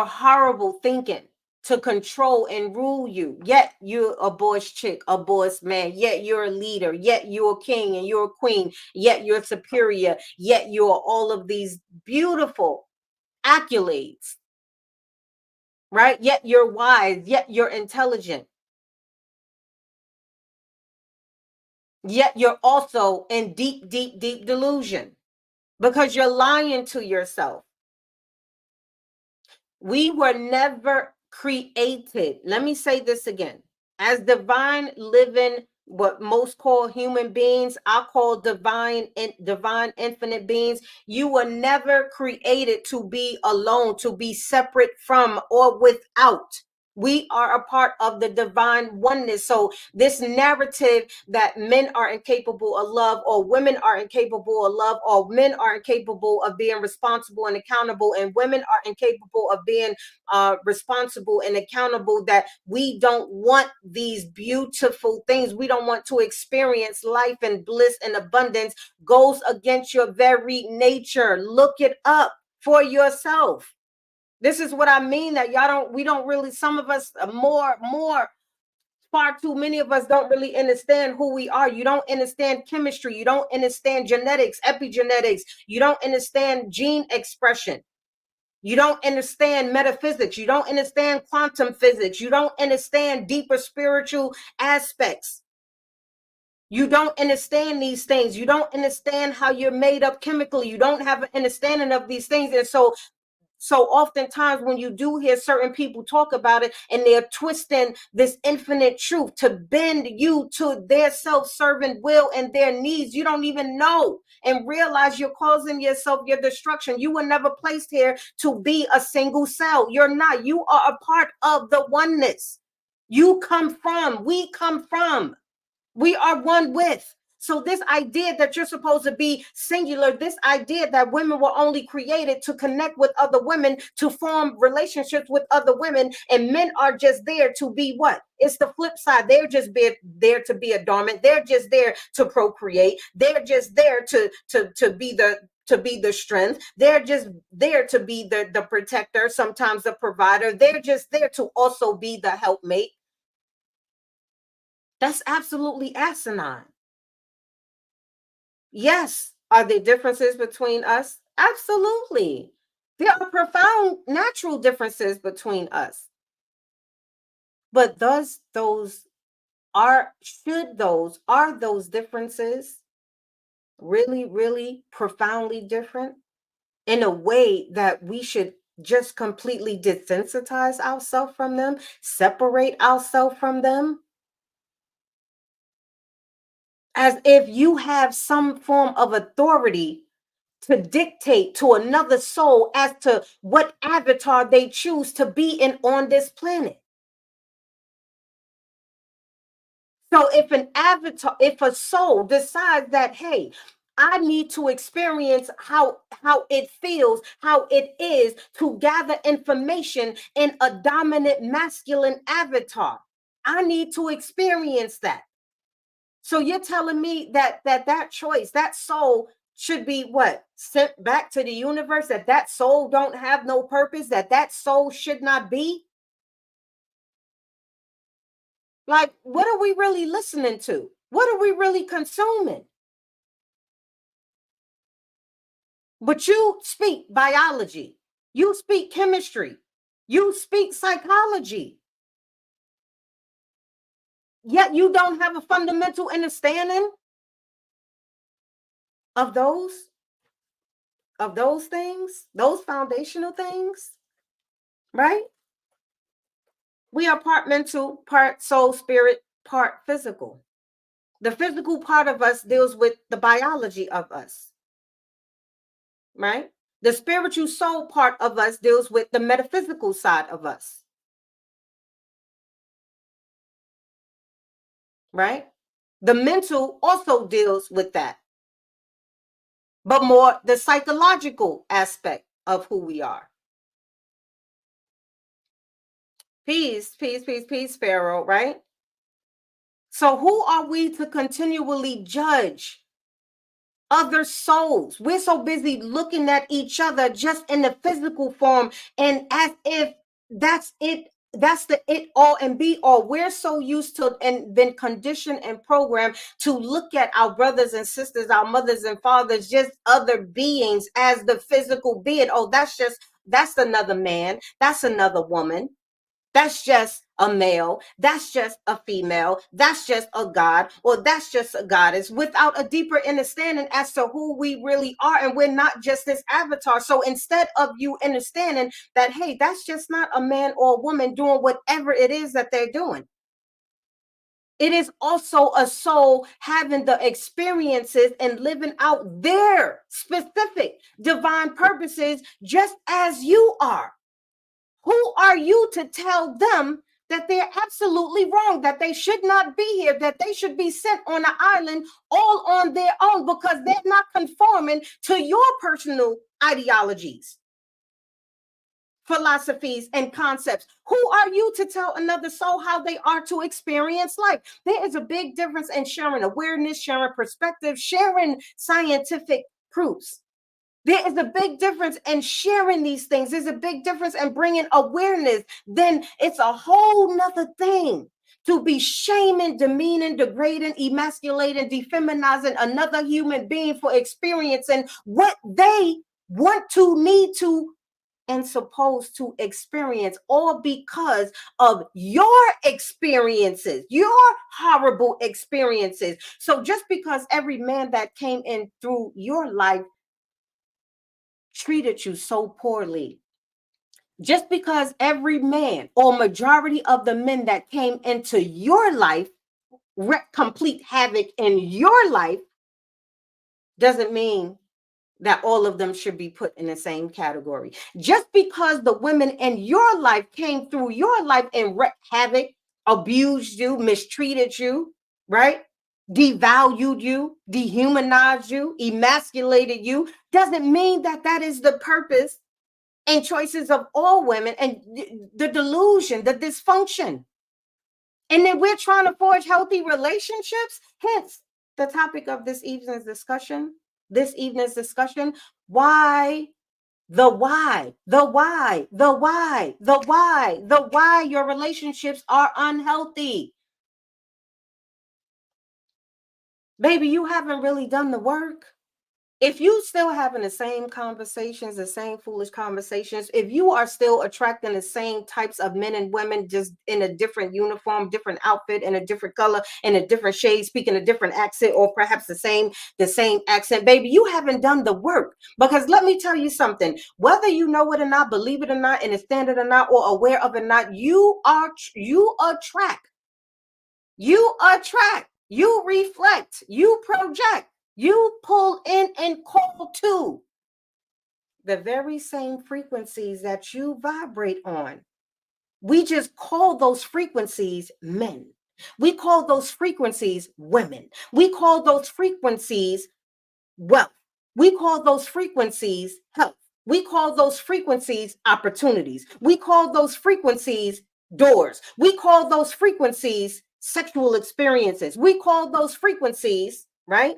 horrible thinking to control and rule you. Yet you're a boss chick, a boss man. Yet you're a leader. Yet you're a king and you're a queen. Yet you're superior. Yet you're all of these beautiful accolades, right? Yet you're wise. Yet you're intelligent. Yet you're also in deep, deep, deep delusion because you're lying to yourself. We were never created. Let me say this again. As divine living, what most call human beings, I call divine and divine infinite beings. You were never created to be alone, to be separate from or without. We are a part of the divine oneness. So this narrative that men are incapable of love, or women are incapable of love, or men are incapable of being responsible and accountable, and women are incapable of being responsible and accountable, that we don't want these beautiful things, we don't want to experience life and bliss and abundance, goes against your very nature. Look it up for yourself. This is what I mean, that we don't really, some of us far too many of us don't really understand who we are. You don't understand chemistry. You don't understand genetics, epigenetics. You don't understand gene expression. You don't understand metaphysics. You don't understand quantum physics. You don't understand deeper spiritual aspects. You don't understand these things. You don't understand how you're made up chemically. You don't have an understanding of these things. And so oftentimes when you do hear certain people talk about it, and they're twisting this infinite truth to bend you to their self-serving will and their needs, you don't even know and realize you're causing yourself your destruction. You were never placed here to be a single cell. You're not. You are a part of the oneness. We come from. We are one with. So this idea that you're supposed to be singular, this idea that women were only created to connect with other women, to form relationships with other women, and men are just there to be what? It's the flip side. They're just there to be a dormant. They're just there to procreate. They're just there to be the strength. They're just there to be the protector, sometimes the provider. They're just there to also be the helpmate. That's absolutely asinine. Yes. Are there differences between us? Absolutely. There are profound natural differences between us. But are those differences really, really profoundly different in a way that we should just completely desensitize ourselves from them, separate ourselves from them? As if you have some form of authority to dictate to another soul as to what avatar they choose to be in on this planet. So if a soul decides that, hey, I need to experience how it feels, how it is to gather information in a dominant masculine avatar. I need to experience that. So you're telling me that choice, that soul should be what? Sent back to the universe, that soul don't have no purpose, that soul should not be? Like, what are we really listening to? What are we really consuming? But you speak biology, you speak chemistry, you speak psychology, yet you don't have a fundamental understanding of those things, those foundational things, right? We are part mental, part soul, spirit, part physical. The physical part of us deals with the biology of us, right? The spiritual soul part of us deals with the metaphysical side of us, right? The mental also deals with that, but more the psychological aspect of who we are. Peace, peace, peace, peace, Pharaoh, right? So who are we to continually judge other souls? We're so busy looking at each other just in the physical form, and as if that's it, that's the it all and be all. We're so used to and been conditioned and programmed to look at our brothers and sisters, our mothers and fathers, just other beings as the physical being. Oh, that's another man, that's another woman, that's just a male, that's just a female, that's just a god, or that's just a goddess, without a deeper understanding as to who we really are. And we're not just this avatar. So instead of you understanding that, hey, that's just not a man or a woman doing whatever it is that they're doing, it is also a soul having the experiences and living out their specific divine purposes just as you are. Who are you to tell them that they're absolutely wrong, that they should not be here, that they should be sent on an island all on their own because they're not conforming to your personal ideologies, philosophies, and concepts? Who are you to tell another soul how they are to experience life? There is a big difference in sharing awareness, sharing perspective, sharing scientific proofs. There is a big difference in sharing these things. There's a big difference in bringing awareness. Then it's a whole nother thing to be shaming, demeaning, degrading, emasculating, defeminizing another human being for experiencing what they want to, need to, and supposed to experience, all because of your experiences, your horrible experiences. So just because every man that came in through your life treated you so poorly, just because every man or majority of the men that came into your life complete havoc in your life, doesn't mean that all of them should be put in the same category. Just because the women in your life came through your life and wreaked havoc, abused you, mistreated you, right? Devalued you, dehumanized you, emasculated you, doesn't mean that that is the purpose and choices of all women, and the delusion, the dysfunction. And then we're trying to forge healthy relationships. Hence, the topic of this evening's discussion, why, the why, the why, the why, the why, the why your relationships are unhealthy. Baby, you haven't really done the work. If you still having the same conversations, the same foolish conversations, if you are still attracting the same types of men and women, just in a different uniform, different outfit, in a different color, in a different shade, speaking a different accent, or perhaps the same accent, baby, you haven't done the work. Because let me tell you something, whether you know it or not, believe it or not, understand it or not, or aware of it or not, you attract, you reflect, you project, you pull in and call to the very same frequencies that you vibrate on. We just call those frequencies men. We call those frequencies women. We call those frequencies wealth. We call those frequencies health. We call those frequencies opportunities. We call those frequencies doors. We call those frequencies sexual experiences. We call those frequencies, right?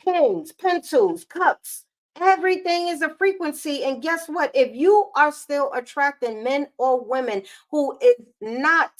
Pens, pencils, cups. Everything is a frequency. And guess what? If you are still attracting men or women who is not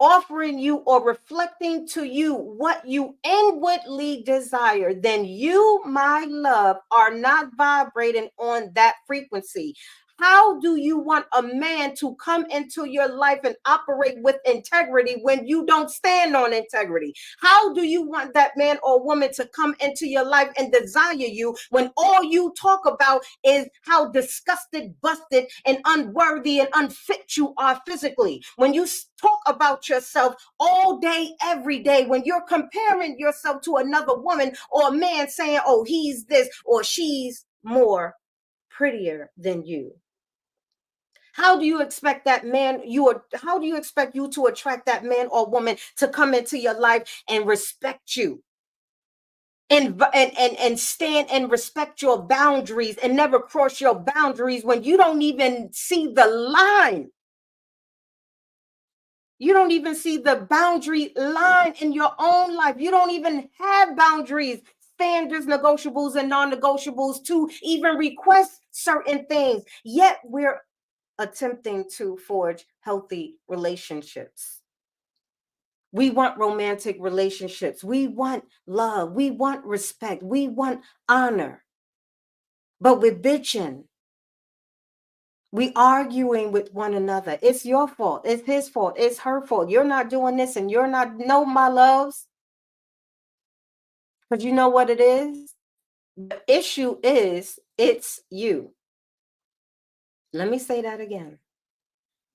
offering you or reflecting to you what you inwardly desire, then you, my love, are not vibrating on that frequency. How do you want a man to come into your life and operate with integrity when you don't stand on integrity? How do you want that man or woman to come into your life and desire you when all you talk about is how disgusted, busted, and unworthy and unfit you are physically? When you talk about yourself all day, every day, when you're comparing yourself to another woman or a man saying, oh, he's this or she's more prettier than you. How do you expect that man how do you expect you to attract that man or woman to come into your life and respect you and stand and respect your boundaries and never cross your boundaries when you don't even see the line You don't even see the boundary line in your own life. You don't even have boundaries, standards, negotiables, and non negotiables to even request certain things. Yet we're attempting to forge healthy relationships. We want romantic relationships. We want love. We want respect. We want honor. But we're bitching. We arguing with one another. It's your fault. It's his fault. It's her fault. You're not doing this and you're not. No, my loves. But you know what it is? The issue is it's you. Let me say that again.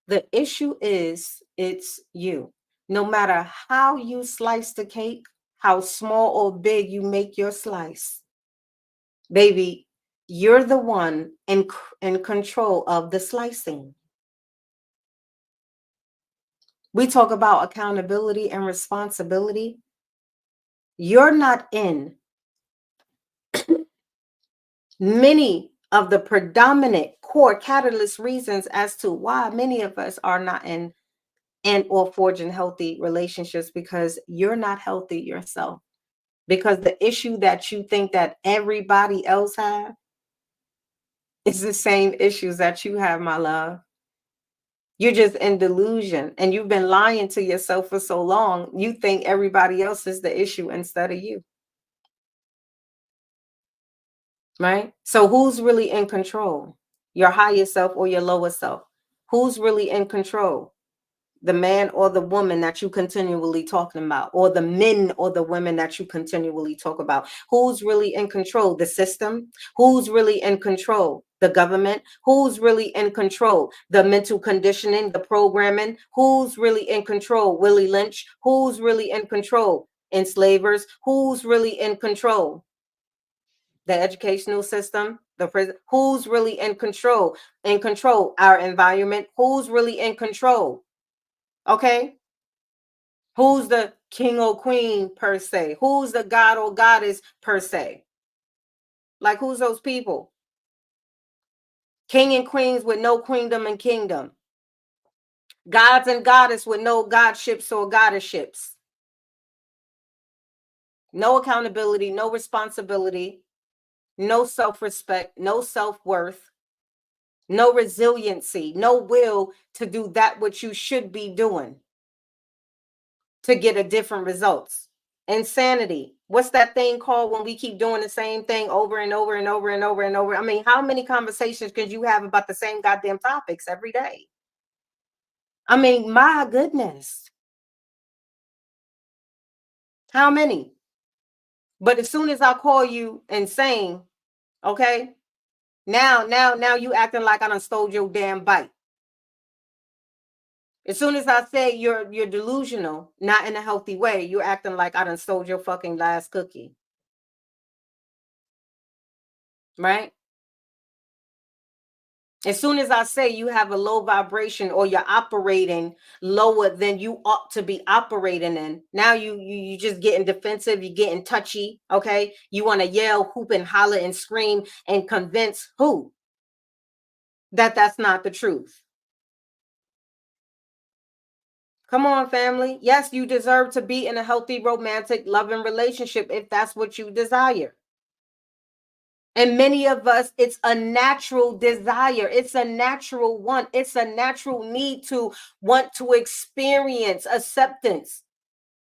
The issue is it's you. No matter how you slice the cake, how small or big you make your slice, baby, you're the one in control of the slicing. We talk about accountability and responsibility. You're not in many of the predominant core catalyst reasons as to why many of us are not in and or forging healthy relationships, because you're not healthy yourself. Because the issue that you think that everybody else have is the same issues that you have, my love. You're just in delusion and you've been lying to yourself for so long. You think everybody else is the issue instead of you. Right? So who's really in control? Your higher self or your lower self? Who's really in control? The man or the woman that you continually talking about, or the men or the women that you continually talk about? Who's really in control? The system? Who's really in control? The government? Who's really in control? The mental conditioning, the programming? Who's really in control? Willie Lynch? Who's really in control? Enslavers? Who's really in control? The educational system, the prison? Who's really in control? In control? Our environment? Who's really in control? Okay. Who's the king or queen per se? Who's the god or goddess per se? Like, who's those people? King and queens with no queendom and kingdom. Gods and goddess with no godships or goddessships. No accountability, no responsibility, no self-respect, no self-worth, no resiliency, no will to do that which you should be doing to get a different results. Insanity. What's that thing called when we keep doing the same thing over and over and over and over and over? I mean, how many conversations could you have about the same goddamn topics every day? I mean, my goodness. How many? But as soon as I call you insane, okay, now you acting like I done stole your damn bite. As soon as I say you're delusional, not in a healthy way, you're acting like I done stole your fucking last cookie. Right? As soon as I say you have a low vibration or you're operating lower than you ought to be operating in, now you just getting defensive, you're getting touchy, okay? You want to yell, hoop, and holler and scream and convince who that that's not the truth. Come on, family. Yes, you deserve to be in a healthy, romantic, loving relationship if that's what you desire. And many of us, it's a natural desire. It's a natural want. It's a natural need to want to experience acceptance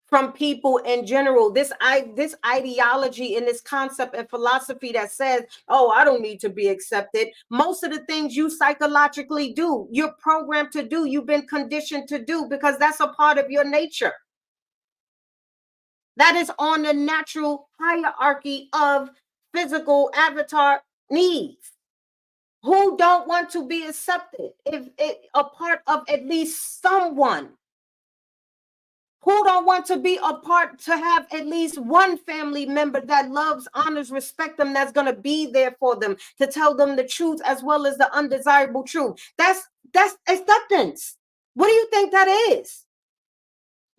from people in general. This ideology and this concept and philosophy that says, oh, I don't need to be accepted. Most of the things you psychologically do, you're programmed to do, you've been conditioned to do, because that's a part of your nature. That is on the natural hierarchy of physical avatar needs. Who don't want to be accepted, if it a part of at least someone? Who don't want to be a part, to have at least one family member that loves, honors, respect them, that's going to be there for them, to tell them the truth as well as the undesirable truth? That's acceptance. What do you think that is?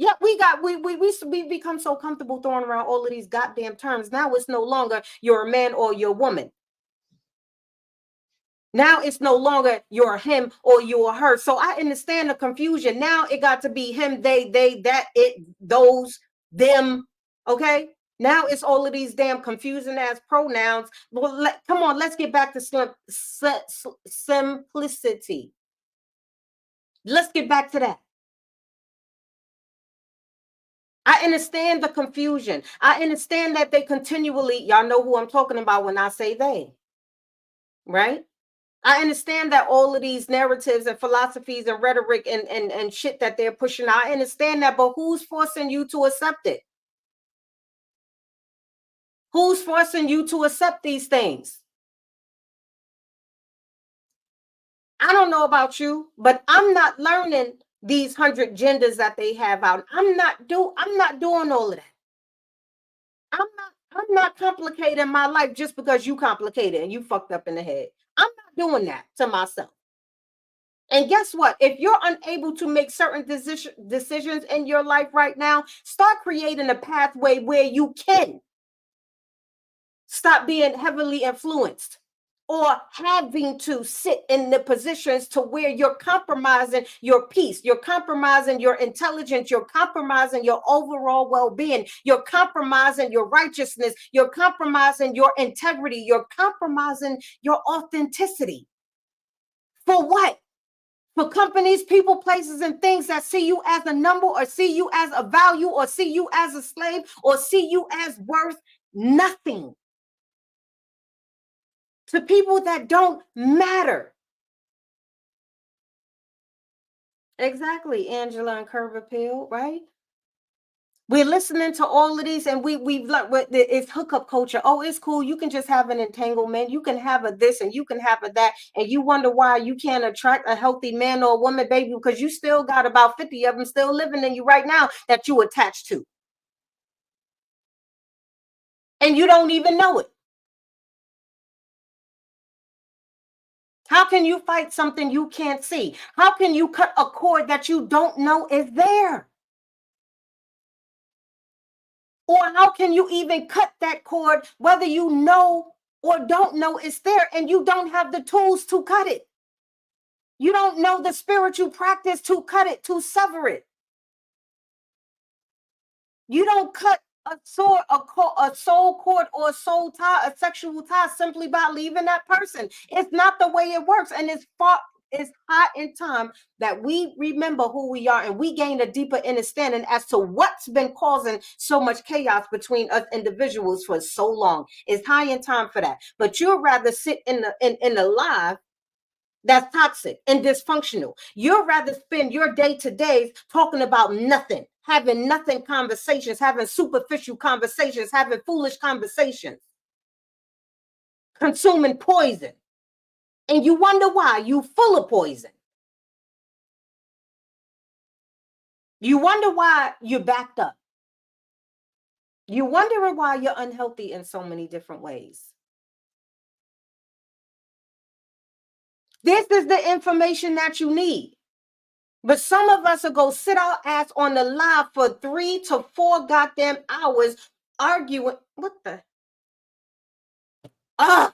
Yeah, we become so comfortable throwing around all of these goddamn terms. Now it's no longer you're a man or you're a woman. Now it's no longer you're him or you're her. So I understand the confusion. Now it got to be him, they, that, it, those, them. Okay. Now it's all of these damn confusing ass pronouns. Well, come on, let's get back to simplicity. Let's get back to that. I understand the confusion. I understand that they continually, y'all know who I'm talking about when I say they, right? I understand that all of these narratives and philosophies and rhetoric and shit that they're pushing, I understand that, but who's forcing you to accept it? Who's forcing you to accept these things? I don't know about you, but I'm not learning these 100 genders that they have out. I'm not doing all of that. I'm not complicating my life just because you complicated and you fucked up in the head. I'm not doing that to myself. And guess what? If you're unable to make certain decisions in your life right now, start creating a pathway where you can stop being heavily influenced or having to sit in the positions to where you're compromising your peace, you're compromising your intelligence, you're compromising your overall well-being, you're compromising your righteousness, you're compromising your integrity, you're compromising your authenticity. For what? For companies, people, places, and things that see you as a number or see you as a value or see you as a slave or see you as worth nothing. To people that don't matter. Exactly, Angela and Curve Appeal, right? We're listening to all of these, and we've learned what it's hookup culture. Oh, it's cool. You can just have an entanglement. You can have a this, and you can have a that, and you wonder why you can't attract a healthy man or a woman, baby, because you still got about 50 of them still living in you right now that you attached to, and you don't even know it. How can you fight something you can't see? How can you cut a cord that you don't know is there? Or how can you even cut that cord whether you know or don't know it's there and you don't have the tools to cut it? You don't know the spiritual practice to cut it, to sever it. You don't cut a sword, a soul cord, or a soul tie, a sexual tie, simply by leaving that person. It's not the way it works, and it's far. It's high in time that we remember who we are and we gain a deeper understanding as to what's been causing so much chaos between us individuals for so long. It's high in time for that. But you'd rather sit in the live that's toxic and dysfunctional. You'd rather spend your day to days talking about nothing, having nothing conversations, having superficial conversations, having foolish conversations, consuming poison. And you wonder why you full of poison. You wonder why you're backed up. You wondering why you're unhealthy in so many different ways. This is the information that you need. But some of us will go sit our ass on the live for 3 to 4 goddamn hours arguing. What the? Ah.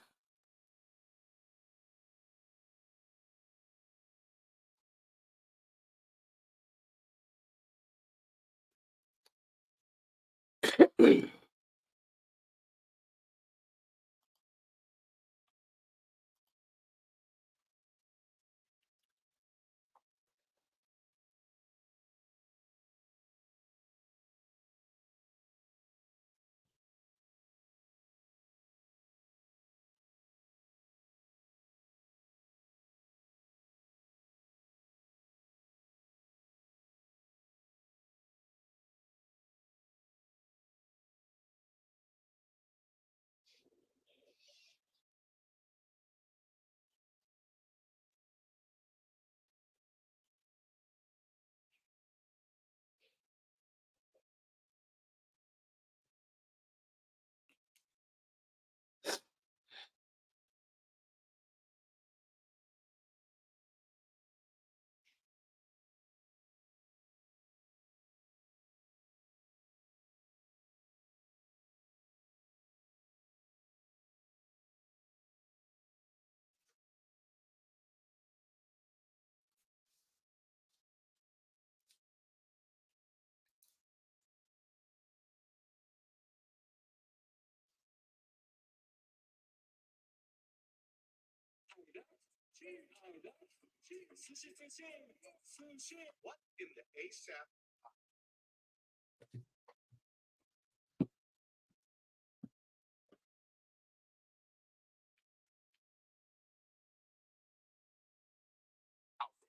What in the ASAP?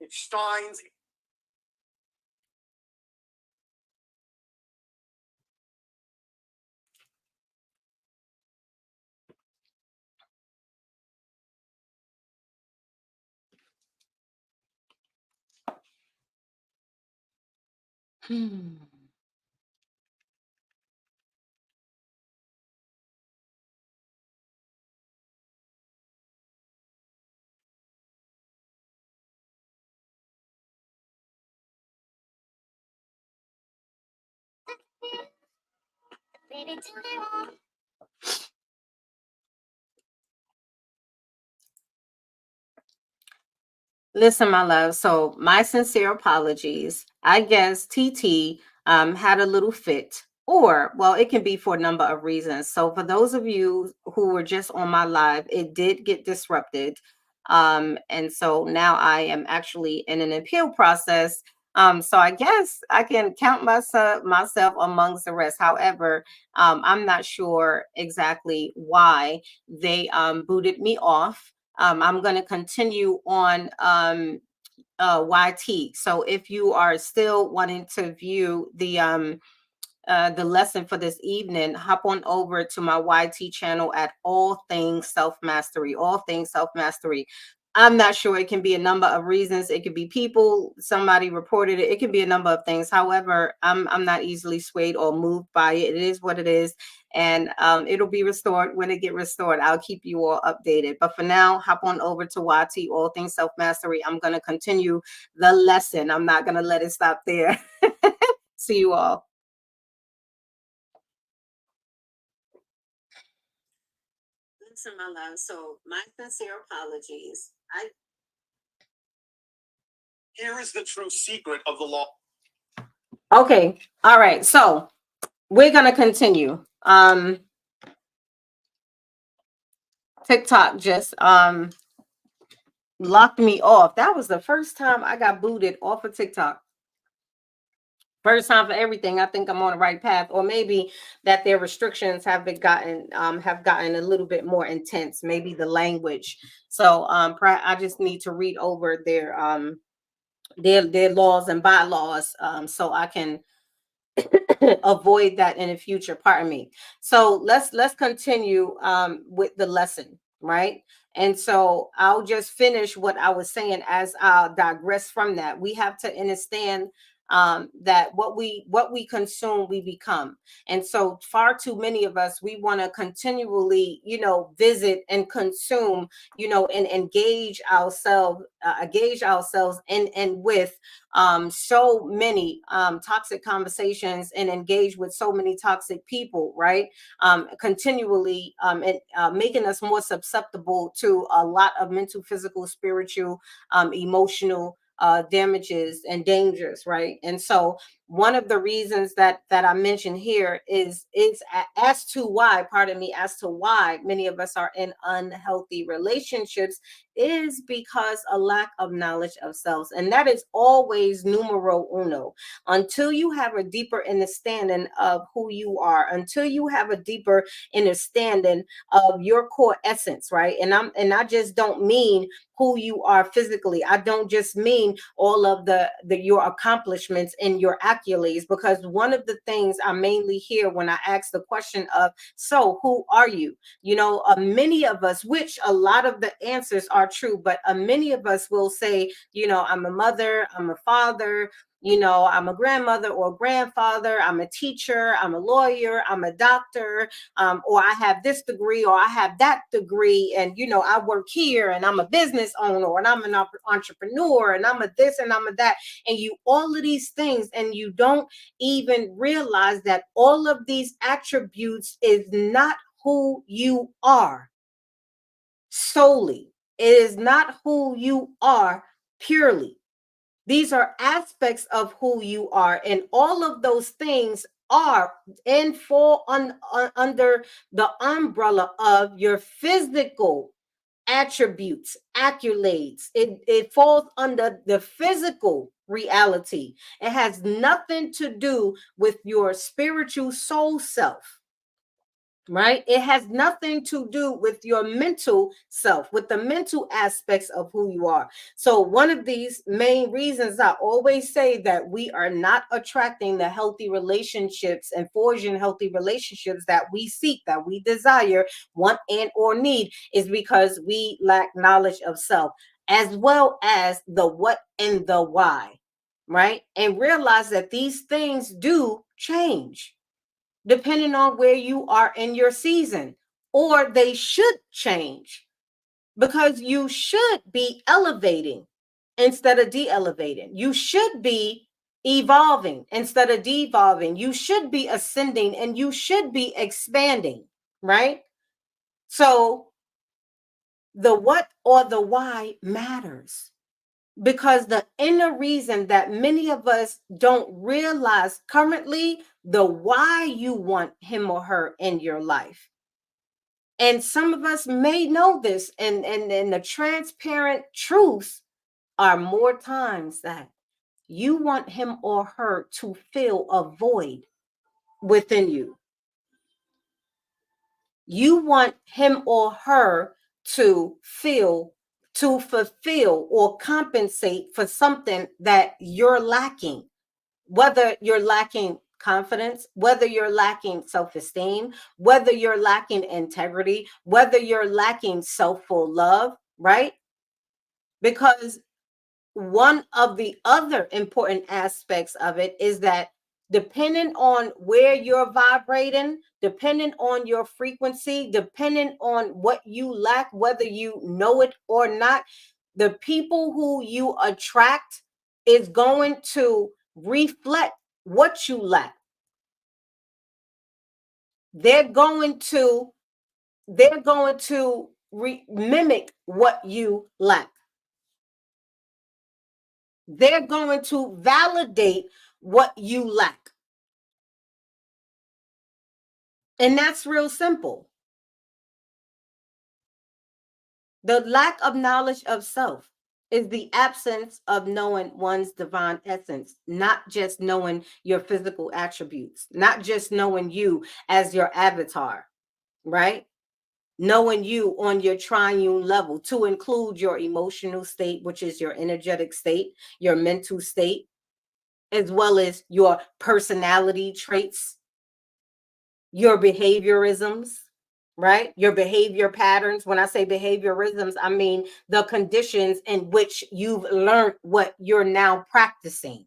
Steins. Hmm. Listen, my love. So, my sincere apologies. I guess TT had a little fit, or well, it can be for a number of reasons. So, for those of you who were just on my live, it did get disrupted, and so now I am actually in an appeal process. So I guess I can count myself amongst the rest. However, I'm not sure exactly why they booted me off. I'm going to continue on YT. So if you are still wanting to view the lesson for this evening, hop on over to my YT channel at All Things Self Mastery. All Things Self Mastery. I'm not sure. It can be a number of reasons. It could be people, somebody reported it. It can be a number of things. However, I'm not easily swayed or moved by it. It is what it is, and it'll be restored when it get restored. I'll keep you all updated. But for now, hop on over to YT All Things Self Mastery. I'm gonna continue the lesson. I'm not gonna let it stop there. See you all. Listen, my love. So, my sincere apologies. I Here is the true secret of the law. Okay. All right. So, we're gonna continue. TikTok just locked me off. That was the first time I got booted off of TikTok. First time for everything. I think I'm on the right path, or maybe that their restrictions have gotten a little bit more intense. Maybe the language. So I just need to read over their laws and bylaws so I can avoid that in the future. Pardon me. So let's continue with the lesson, right? And so I'll just finish what I was saying as I'll digress from that. We have to understand that what we consume we become. And so far too many of us, we want to continually, visit and consume, and engage ourselves and with so many toxic conversations and engage with so many toxic people, right? Continually and making us more susceptible to a lot of mental, physical, spiritual, emotional damages and dangers, right? And so one of the reasons that I mentioned here as to why, pardon me, as to why many of us are in unhealthy relationships is because a lack of knowledge of selves. And that is always numero uno. Until you have a deeper understanding of who you are, until you have a deeper understanding of your core essence, right? And I just don't mean who you are physically. I don't just mean all of the your accomplishments and your accolades, because one of the things I mainly hear when I ask the question of, so who are you? Many of us, which a lot of the answers are true, but many of us will say, I'm a mother, I'm a father, I'm a grandmother or grandfather, I'm a teacher, I'm a lawyer, I'm a doctor, or I have this degree or I have that degree, and I work here, and I'm a business owner, and I'm an entrepreneur, and I'm a this and I'm a that, and you all of these things, and you don't even realize that all of these attributes is not who you are solely. It is not who you are purely. These are aspects of who you are, and all of those things are and fall under the umbrella of your physical attributes, accolades. It falls under the physical reality. It has nothing to do with your spiritual soul self, right? It has nothing to do with your mental self, with the mental aspects of who you are. So one of these main reasons I always say that we are not attracting the healthy relationships and forging healthy relationships that we seek, that we desire, want, and or need, is because we lack knowledge of self, as well as the what and the why, right? And realize that these things do change depending on where you are in your season, or they should change, because you should be elevating instead of de-elevating. You should be evolving instead of devolving. You should be ascending and you should be expanding, right? So the what or the why matters, because the inner reason that many of us don't realize currently, the why you want him or her in your life. And some of us may know this, and the transparent truths are more times that you want him or her to fill a void within you. You want him or her to feel, to fulfill or compensate for something that you're lacking, whether you're lacking confidence, whether you're lacking self-esteem, whether you're lacking integrity, whether you're lacking self-full love, right? Because one of the other important aspects of it is that depending on where you're vibrating, depending on your frequency, depending on what you lack, whether you know it or not, the people who you attract is going to reflect what you lack. They're going to mimic what you lack. They're going to validate what you lack. And that's real simple. The lack of knowledge of self is the absence of knowing one's divine essence, not just knowing your physical attributes, not just knowing you as your avatar, right? Knowing you on your triune level, to include your emotional state, which is your energetic state, your mental state, as well as your personality traits, your behaviorisms, right? Your behavior patterns. When I say behaviorisms, I mean the conditions in which you've learned what you're now practicing,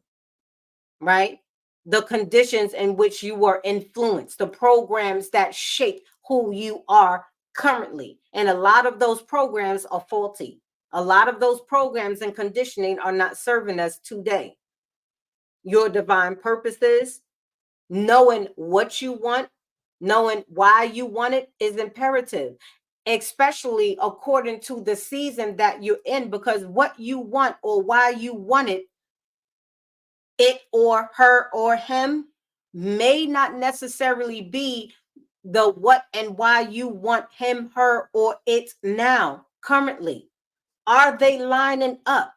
right? The conditions in which you were influenced, the programs that shape who you are currently. And a lot of those programs are faulty. A lot of those programs and conditioning are not serving us today. Your divine purposes, knowing what you want, knowing why you want it is imperative, especially according to the season that you're in, because what you want or why you want it or her or him, may not necessarily be the what and why you want him, her, or it now, currently. Are they lining up?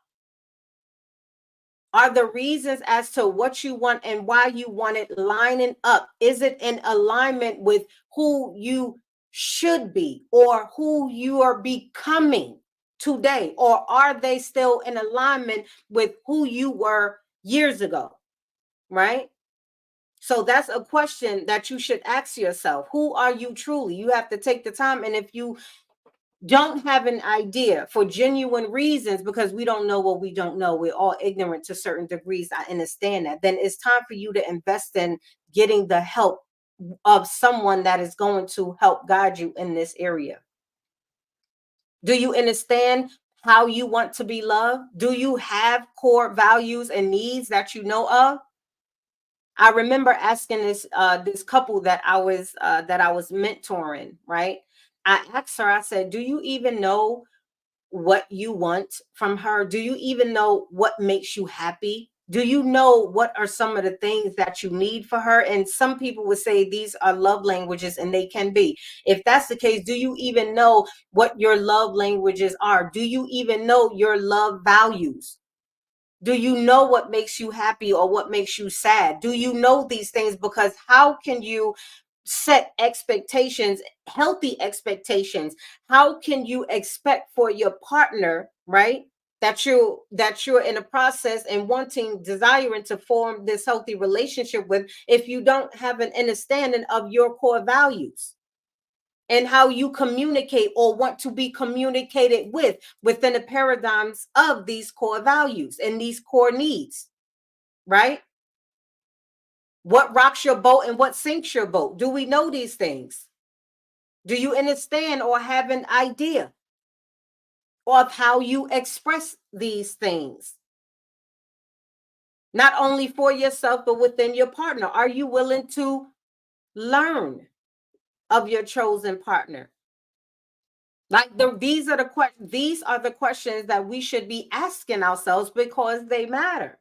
Are the reasons as to what you want and why you want it lining up? Is it in alignment with who you should be or who you are becoming today? Or are they still in alignment with who you were years ago? Right? So that's a question that you should ask yourself. Who are you truly? You have to take the time. And if you don't have an idea for genuine reasons, because we don't know what we don't know, we're all ignorant to certain degrees, I understand that, then it's time for you to invest in getting the help of someone that is going to help guide you in this area. Do you understand how you want to be loved? Do you have core values and needs that you know of? I remember asking this couple that I was mentoring, right? I asked her, I said, do you even know what you want from her? Do you even know what makes you happy? Do you know what are some of the things that you need for her? And some people would say these are love languages, and they can be. If that's the case, do you even know what your love languages are? Do you even know your love values? Do you know what makes you happy or what makes you sad? Do you know these things? Because how can you set expectations, healthy expectations? How can you expect for your partner, right? That you're in a process and wanting, desiring to form this healthy relationship with, if you don't have an understanding of your core values and how you communicate or want to be communicated with within the paradigms of these core values and these core needs, right? What rocks your boat and what sinks your boat? Do we know these things? Do you understand or have an idea of how you express these things? Not only for yourself, but within your partner. Are you willing to learn of your chosen partner? Like these are the questions that we should be asking ourselves because they matter,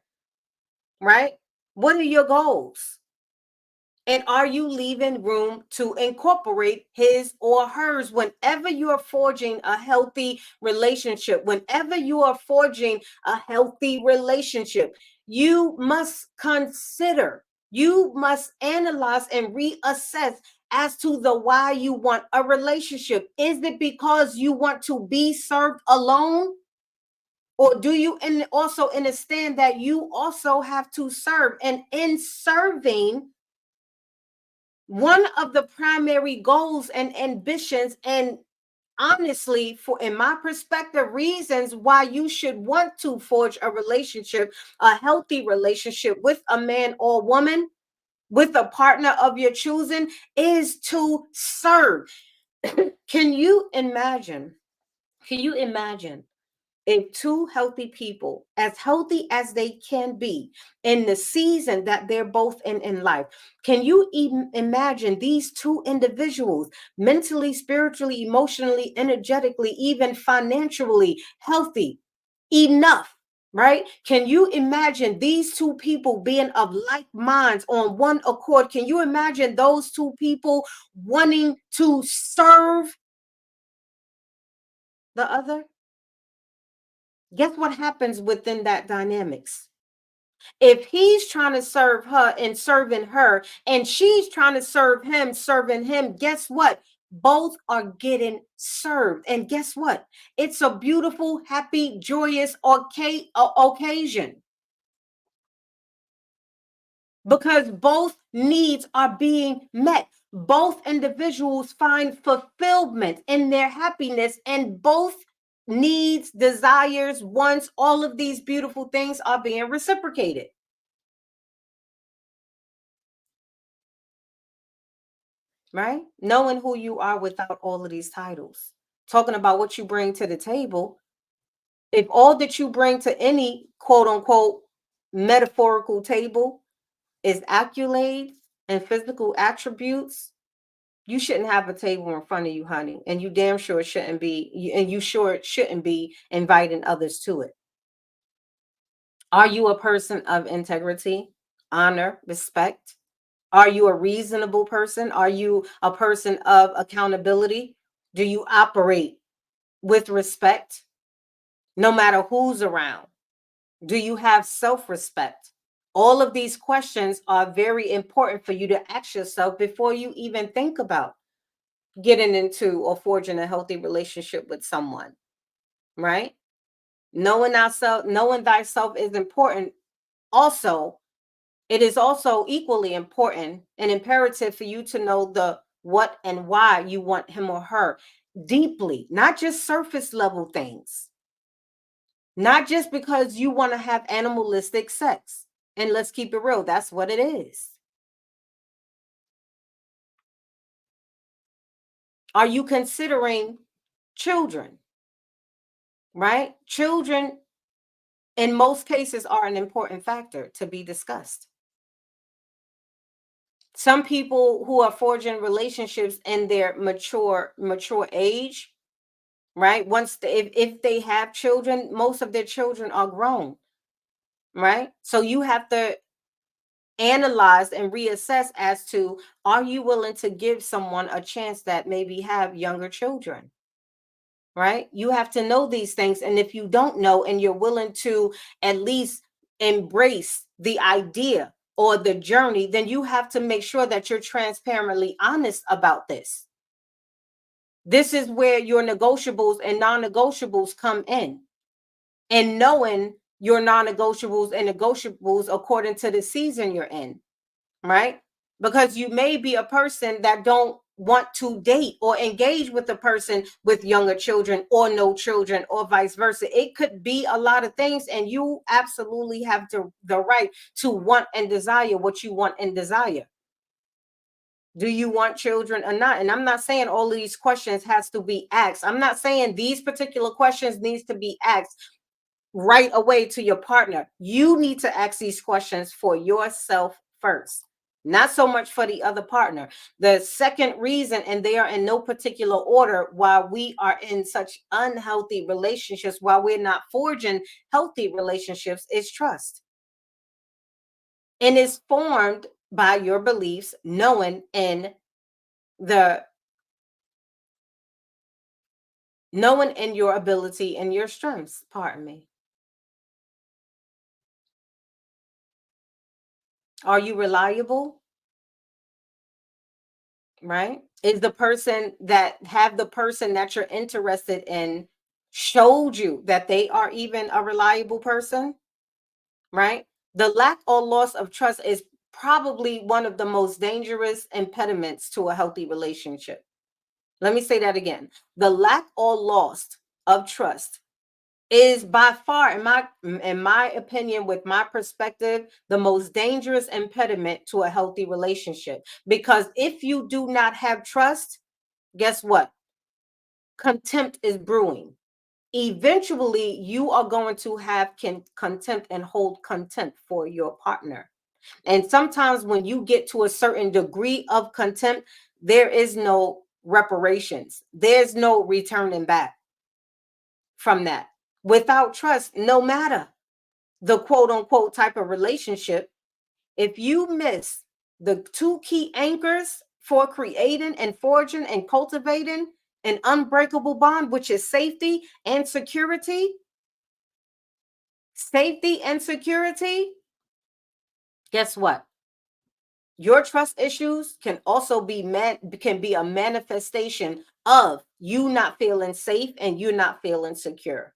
right? What are your goals? And are you leaving room to incorporate his or hers whenever you're forging a healthy relationship? Whenever you are forging a healthy relationship, you must consider, you must analyze and reassess as to the why you want a relationship. Is it because you want to be served alone? Or do you also understand that you also have to serve? And in serving, one of the primary goals and ambitions, and honestly, for in my perspective, reasons why you should want to forge a relationship, a healthy relationship with a man or woman, with a partner of your choosing, is to serve. Can you imagine? Can you imagine if two healthy people, as healthy as they can be in the season that they're both in life, can you even imagine these two individuals mentally, spiritually, emotionally, energetically, even financially healthy enough? Right? Can you imagine these two people being of like minds on one accord? Can you imagine those two people wanting to serve the other? Guess what happens within that dynamics? If he's trying to serve her and serving her, and she's trying to serve him, serving him, guess what? Both are getting served. And guess what? It's a beautiful, happy, joyous occasion because both needs are being met. Both individuals find fulfillment in their happiness, and both needs, desires, wants, all of these beautiful things are being reciprocated. Right? Knowing who you are without all of these titles. Talking about what you bring to the table. If all that you bring to any quote unquote metaphorical table is accolades and physical attributes, you shouldn't have a table in front of you, honey. And you damn sure shouldn't be, and you sure shouldn't be inviting others to it. Are you a person of integrity, honor, respect? Are you a reasonable person? Are you a person of accountability? Do you operate with respect no matter who's around? Do you have self respect? All of these questions are very important for you to ask yourself before you even think about getting into or forging a healthy relationship with someone, right? Knowing ourselves, knowing thyself is important. Also, it is also equally important and imperative for you to know the what and why you want him or her deeply, not just surface level things, not just because you want to have animalistic sex. And let's keep it real, that's what it is. Are you considering children? Right? Children, in most cases, are an important factor to be discussed. Some people who are forging relationships in their mature age, right? Once if they have children, most of their children are grown. right? So you have to analyze and reassess as to, are you willing to give someone a chance that maybe have younger children, right? You have to know these things. And if you don't know and you're willing to at least embrace the idea or the journey, then you have to make sure that you're transparently honest about this. This is where your negotiables and non-negotiables come in, and knowing your non-negotiables and negotiables according to the season you're in, right? Because you may be a person that don't want to date or engage with a person with younger children or no children, or vice versa. It could be a lot of things, and you absolutely have the right to want and desire what you want and desire. Do you want children or not? And I'm not saying all of these questions has to be asked. I'm not saying these particular questions needs to be asked right away to your partner. You need to ask these questions for yourself first, not so much for the other partner. The second reason, and they are in no particular order, why we are in such unhealthy relationships, why we're not forging healthy relationships, is trust. And is formed by your beliefs, the knowing in your ability and your strengths. Pardon me. Are you reliable? Right? Is the person that you're interested in showed you that they are even a reliable person? Right? The lack or loss of trust is probably one of the most dangerous impediments to a healthy relationship. Let me say that again. The lack or loss of trust is by far, in my opinion, with my perspective, the most dangerous impediment to a healthy relationship. Because if you do not have trust, guess what? Contempt is brewing. Eventually, you are going to have contempt and hold contempt for your partner. And sometimes when you get to a certain degree of contempt, there is no reparations, there's no returning back from that. Without trust, no matter the quote unquote type of relationship, if you miss the two key anchors for creating and forging and cultivating an unbreakable bond, which is safety and security, guess what? Your trust issues can also can be a manifestation of you not feeling safe and you not feeling secure.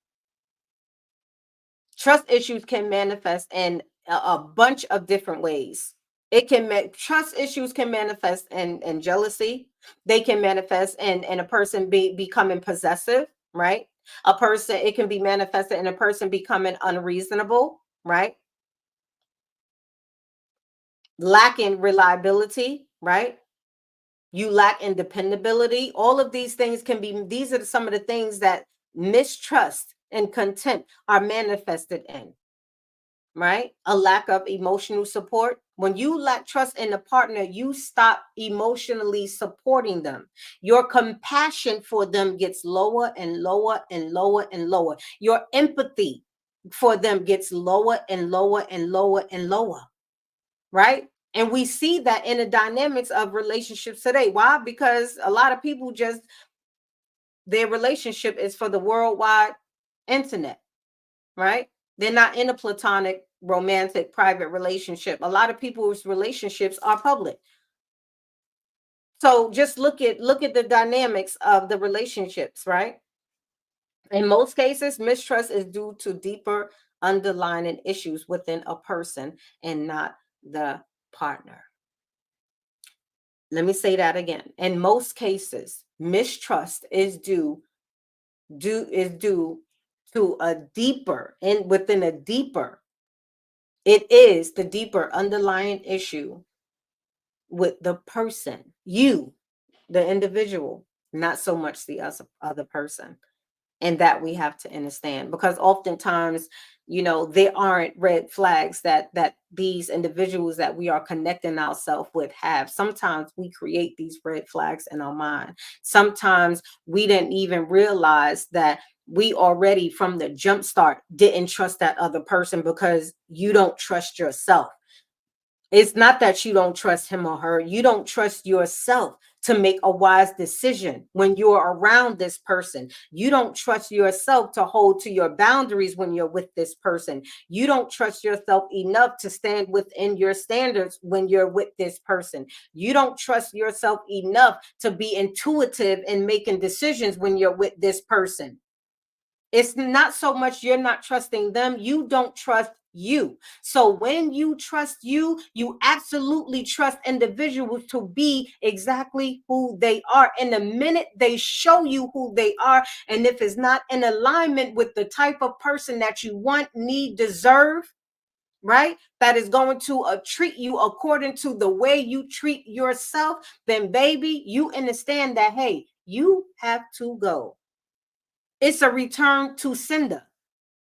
Trust issues can manifest in a bunch of different ways. Trust issues can manifest in jealousy. They can manifest in a person becoming possessive, right? It can be manifested in a person becoming unreasonable, right? Lacking reliability, right? You lack in dependability. All of these things these are some of the things that mistrust and contempt are manifested in, right? A lack of emotional support. When you lack trust in a partner, you stop emotionally supporting them. Your compassion for them gets lower and lower and lower and lower. Your empathy for them gets lower and lower and lower and lower, right? And we see that in the dynamics of relationships today. Why? Because a lot of people just, their relationship is for the worldwide internet, right? They're not in a platonic, romantic, private relationship. A lot of people's relationships are public. So just look at the dynamics of the relationships, right? In most cases, mistrust is due to deeper underlying issues within a person and not the partner. Let me say that again. In most cases, mistrust is due to a deeper, and within a deeper, it is the deeper underlying issue with the person, you, the individual, not so much the other person. And that we have to understand, because oftentimes, there aren't red flags that these individuals that we are connecting ourselves with have. Sometimes we create these red flags in our mind. Sometimes we didn't even realize that we already from the jump start didn't trust that other person because you don't trust yourself. It's not that you don't trust him or her. You don't trust yourself to make a wise decision when you're around this person. You don't trust yourself to hold to your boundaries when you're with this person. You don't trust yourself enough to stand within your standards when you're with this person. You don't trust yourself enough to be intuitive in making decisions when you're with this person. It's not so much you're not trusting them, you don't trust you. So when you trust you, you absolutely trust individuals to be exactly who they are. And the minute they show you who they are, and if it's not in alignment with the type of person that you want, need, deserve, right? That is going to treat you according to the way you treat yourself, then baby, you understand that, hey, you have to go. It's a return to sender.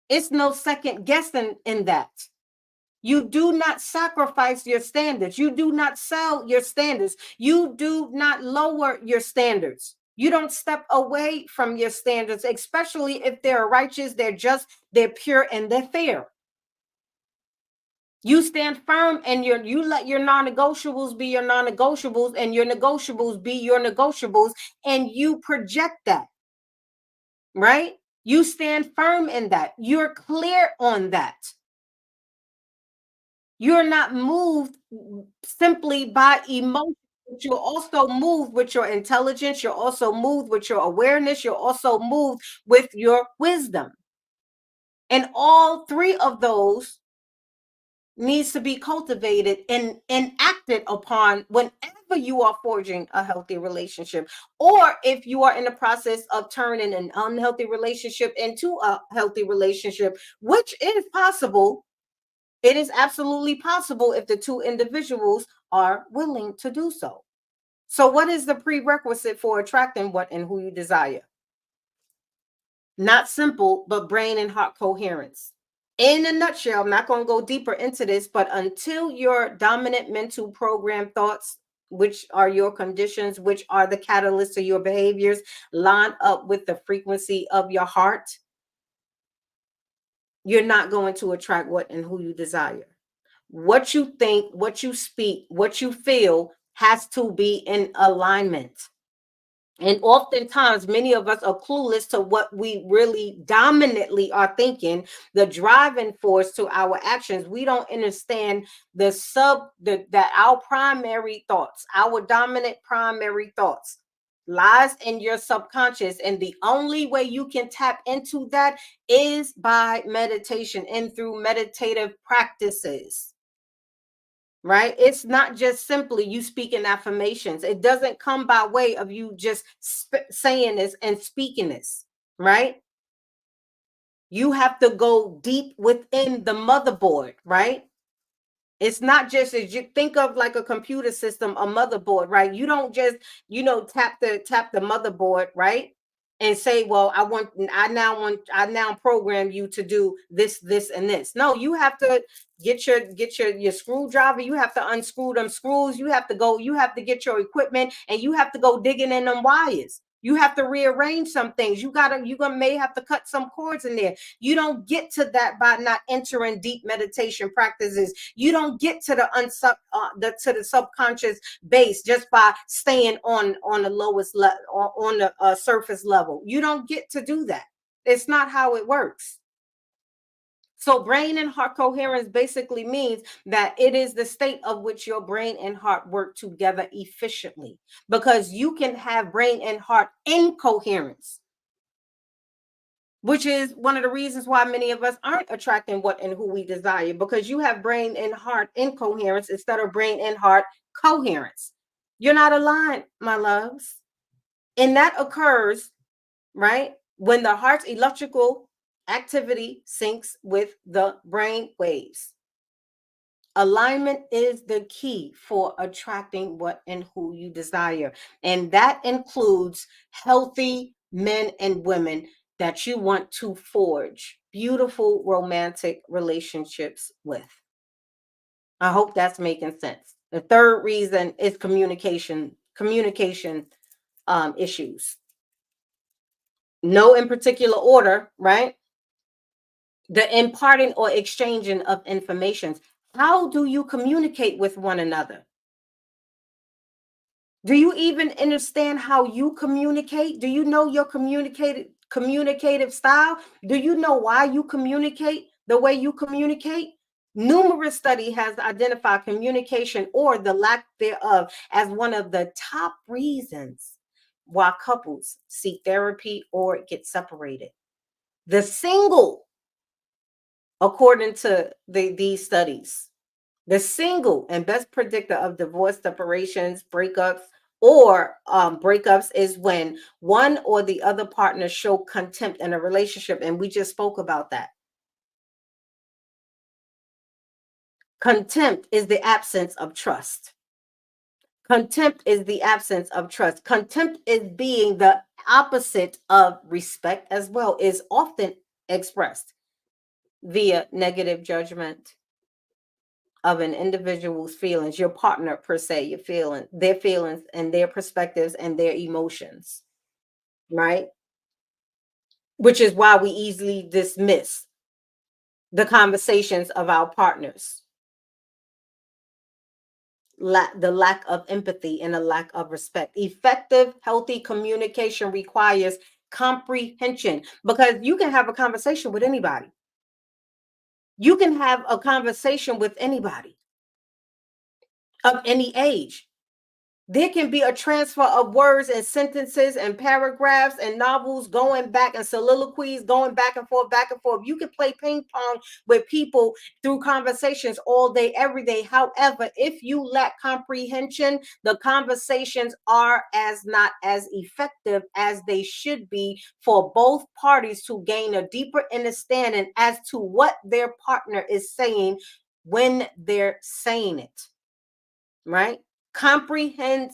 It's no second guessing in that. You do not sacrifice your standards. You do not sell your standards. You do not lower your standards. You don't step away from your standards, especially if they're righteous, they're just, they're pure, and they're fair. You stand firm and you let your non-negotiables be your non-negotiables and your negotiables be your negotiables, and you project that, right? You stand firm in that. You're clear on that. You're not moved simply by emotion, but you're also moved with your intelligence. You're also moved with your awareness. You're also moved with your wisdom. And all three of those needs to be cultivated and acted upon whenever you are forging a healthy relationship, or if you are in the process of turning an unhealthy relationship into a healthy relationship, which is possible. It is absolutely possible if the two individuals are willing to do so. So what is the prerequisite for attracting what and who you desire? Not simple, but brain and heart coherence. In a nutshell, I'm not going to go deeper into this, but until your dominant mental program thoughts, which are your conditions, which are the catalysts of your behaviors, line up with the frequency of your heart, you're not going to attract what and who you desire. What you think, what you speak, what you feel has to be in alignment. And oftentimes, many of us are clueless to what we really dominantly are thinking, the driving force to our actions. We don't understand that our primary thoughts, our dominant primary thoughts, lies in your subconscious. And the only way you can tap into that is by meditation and through meditative practices. Right? It's not just simply you speaking affirmations. It doesn't come by way of you just saying this and speaking this, right? You have to go deep within the motherboard, right? It's not just as you think of like a computer system, a motherboard, right? You don't just, tap the motherboard, right? And say, well, I now program you to do this, and this. No, you have to get your screwdriver. You have to unscrew them screws. You have to get your equipment, and you have to go digging in them wires. You have to rearrange some things. You're gonna may have to cut some cords in there. You don't get to that by not entering deep meditation practices. You don't get to the subconscious base just by staying on the lowest level, on the surface level. You don't get to do that. It's not how it works. So brain and heart coherence basically means that it is the state of which your brain and heart work together efficiently, because you can have brain and heart incoherence, which is one of the reasons why many of us aren't attracting what and who we desire, because you have brain and heart incoherence instead of brain and heart coherence. You're not aligned, my loves. And that occurs, right, when the heart's electrical activity syncs with the brain waves. Alignment is the key for attracting what and who you desire. And that includes healthy men and women that you want to forge beautiful romantic relationships with. I hope that's making sense. The third reason is communication issues. No in particular order, right? The imparting or exchanging of information. How do you communicate with one another? Do you even understand how you communicate? Do you know your communicative style? Do you know why you communicate the way you communicate? Numerous study has identified communication or the lack thereof as one of the top reasons why couples seek therapy or get separated. The single, according to these studies, the single and best predictor of divorce, separations, breakups is when one or the other partner show contempt in a relationship. And we just spoke about that. Contempt is the absence of trust. Contempt is the absence of trust. Contempt is being the opposite of respect as well, is often expressed via negative judgment of an individual's feelings, your partner per se, their feelings and their perspectives and their emotions, right? Which is why we easily dismiss the conversations of our partners. The lack of empathy and a lack of respect. Effective, healthy communication requires comprehension because you can have a conversation with anybody. You can have a conversation with anybody of any age. There can be a transfer of words and sentences and paragraphs and novels going back and soliloquies going back and forth, back and forth. You can play ping pong with people through conversations all day, every day. However, if you lack comprehension, the conversations are not as effective as they should be for both parties to gain a deeper understanding as to what their partner is saying when they're saying it, right? Comprehension,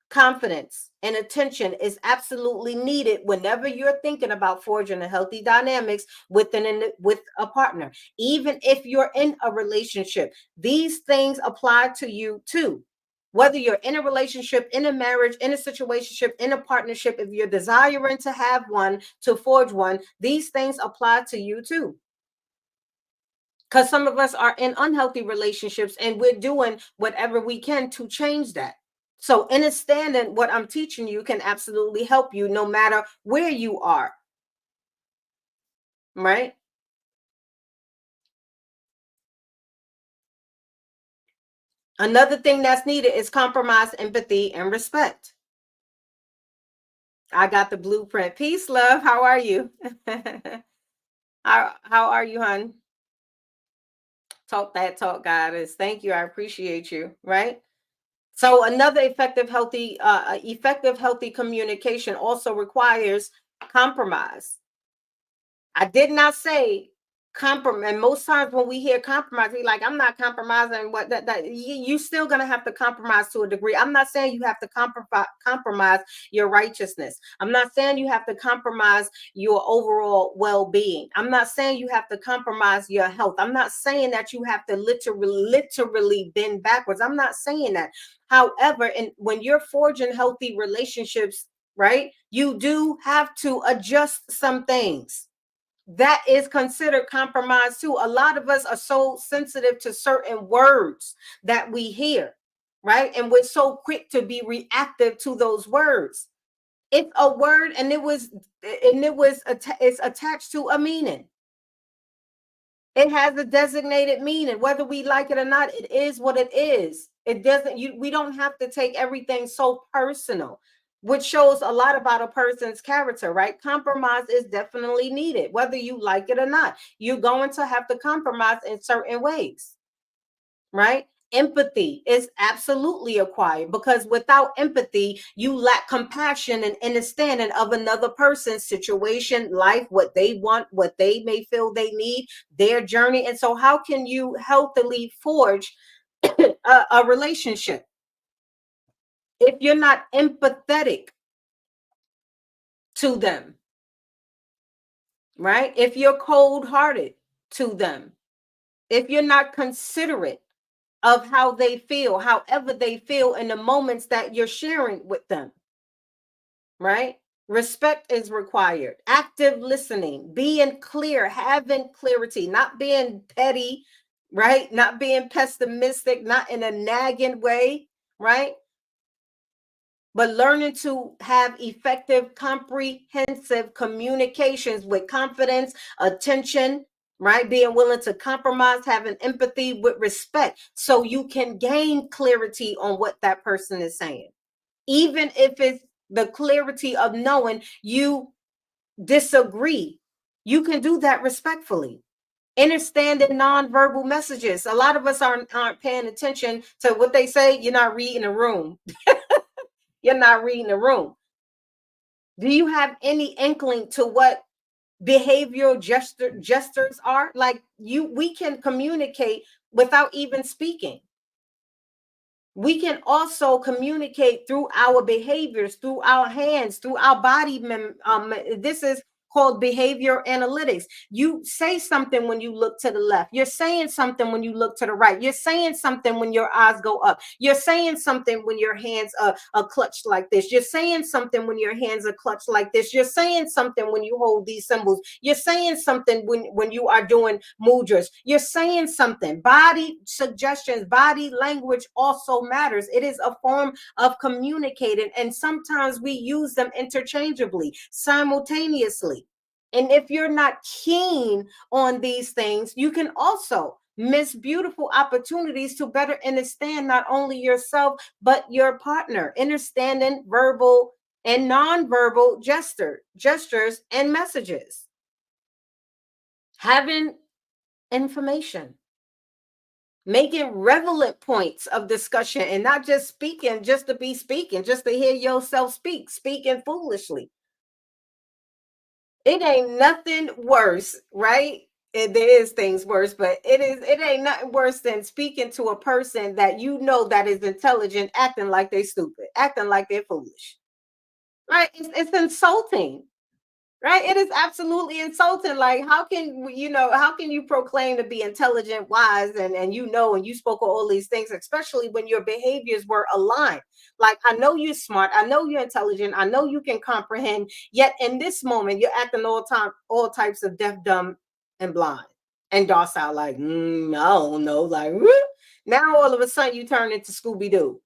confidence, and attention is absolutely needed whenever you're thinking about forging a healthy dynamics with a partner. Even if you're in a relationship, these things apply to you too. Whether you're in a relationship, in a marriage, in a situationship, in a partnership, if you're desiring to have one, to forge one, these things apply to you too, because some of us are in unhealthy relationships and we're doing whatever we can to change that. So understanding what I'm teaching you can absolutely help you no matter where you are, right? Another thing that's needed is compromise, empathy, and respect. I got the blueprint. Peace, love. How are you? How are you, hon? Talk that talk, goddess. Thank you. I appreciate you. Right. So another effective, healthy communication also requires compromise. I did not say compromise. And most times when we hear compromise, we like, I'm not compromising. What that you still gonna have to compromise to a degree. I'm not saying you have to compromise your righteousness. I'm not saying you have to compromise your overall well-being. I'm not saying you have to compromise your health. I'm not saying that you have to literally bend backwards. I'm not saying that. However, and when you're forging healthy relationships, right, you do have to adjust some things. That is considered compromise too. A lot of us are so sensitive to certain words that we hear, right? And we're so quick to be reactive to those words. It's a word and it's attached to a meaning. It has a designated meaning, whether we like it or not. It is what it is. It doesn't. We don't have to take everything so personal, which shows a lot about a person's character, right? Compromise is definitely needed, whether you like it or not. You're going to have to compromise in certain ways, right? Empathy is absolutely acquired because without empathy, you lack compassion and understanding of another person's situation, life, what they want, what they may feel they need, their journey. And so, how can you healthily forge a relationship if you're not empathetic to them, right? If you're cold hearted to them, if you're not considerate of how they feel, however they feel in the moments that you're sharing with them, right? Respect is required. Active listening, being clear, having clarity, not being petty, right? Not being pessimistic, not in a nagging way, right? But learning to have effective, comprehensive communications with confidence, attention, right? Being willing to compromise, having empathy with respect, so you can gain clarity on what that person is saying. Even if it's the clarity of knowing you disagree, you can do that respectfully. Understanding nonverbal messages. A lot of us aren't paying attention to what they say. You're not reading a room. You're not reading a room. Do you have any inkling to what behavioral gestures are? Like we can communicate without even speaking. We can also communicate through our behaviors, through our hands, through our body. This is called behavior analytics. You say something when you look to the left. You're saying something when you look to the right. You're saying something when your eyes go up. You're saying something when your hands are clutched like this. You're saying something when your hands are clutched like this. You're saying something when you hold these symbols. You're saying something when you are doing mudras. You're saying something. Body suggestions, body language also matters. It is a form of communicating, and sometimes we use them interchangeably, simultaneously. And if you're not keen on these things, you can also miss beautiful opportunities to better understand not only yourself, but your partner. Understanding verbal and nonverbal gestures and messages. Having information. Making relevant points of discussion and not just speaking just to be speaking, just to hear yourself speaking foolishly. It ain't nothing worse, right? There is things worse, but it ain't nothing worse than speaking to a person that you know that is intelligent, acting like they stupid, acting like they're foolish. Right? It's insulting. Right? It is absolutely insulting. Like, how can how can you proclaim to be intelligent, wise, and and you spoke of all these things, especially when your behaviors were aligned. Like, I know you're smart, I know you're intelligent, I know you can comprehend, yet in this moment you're acting all types of deaf, dumb, and blind and docile, like I don't know, like whoop. Now all of a sudden you turn into Scooby-Doo.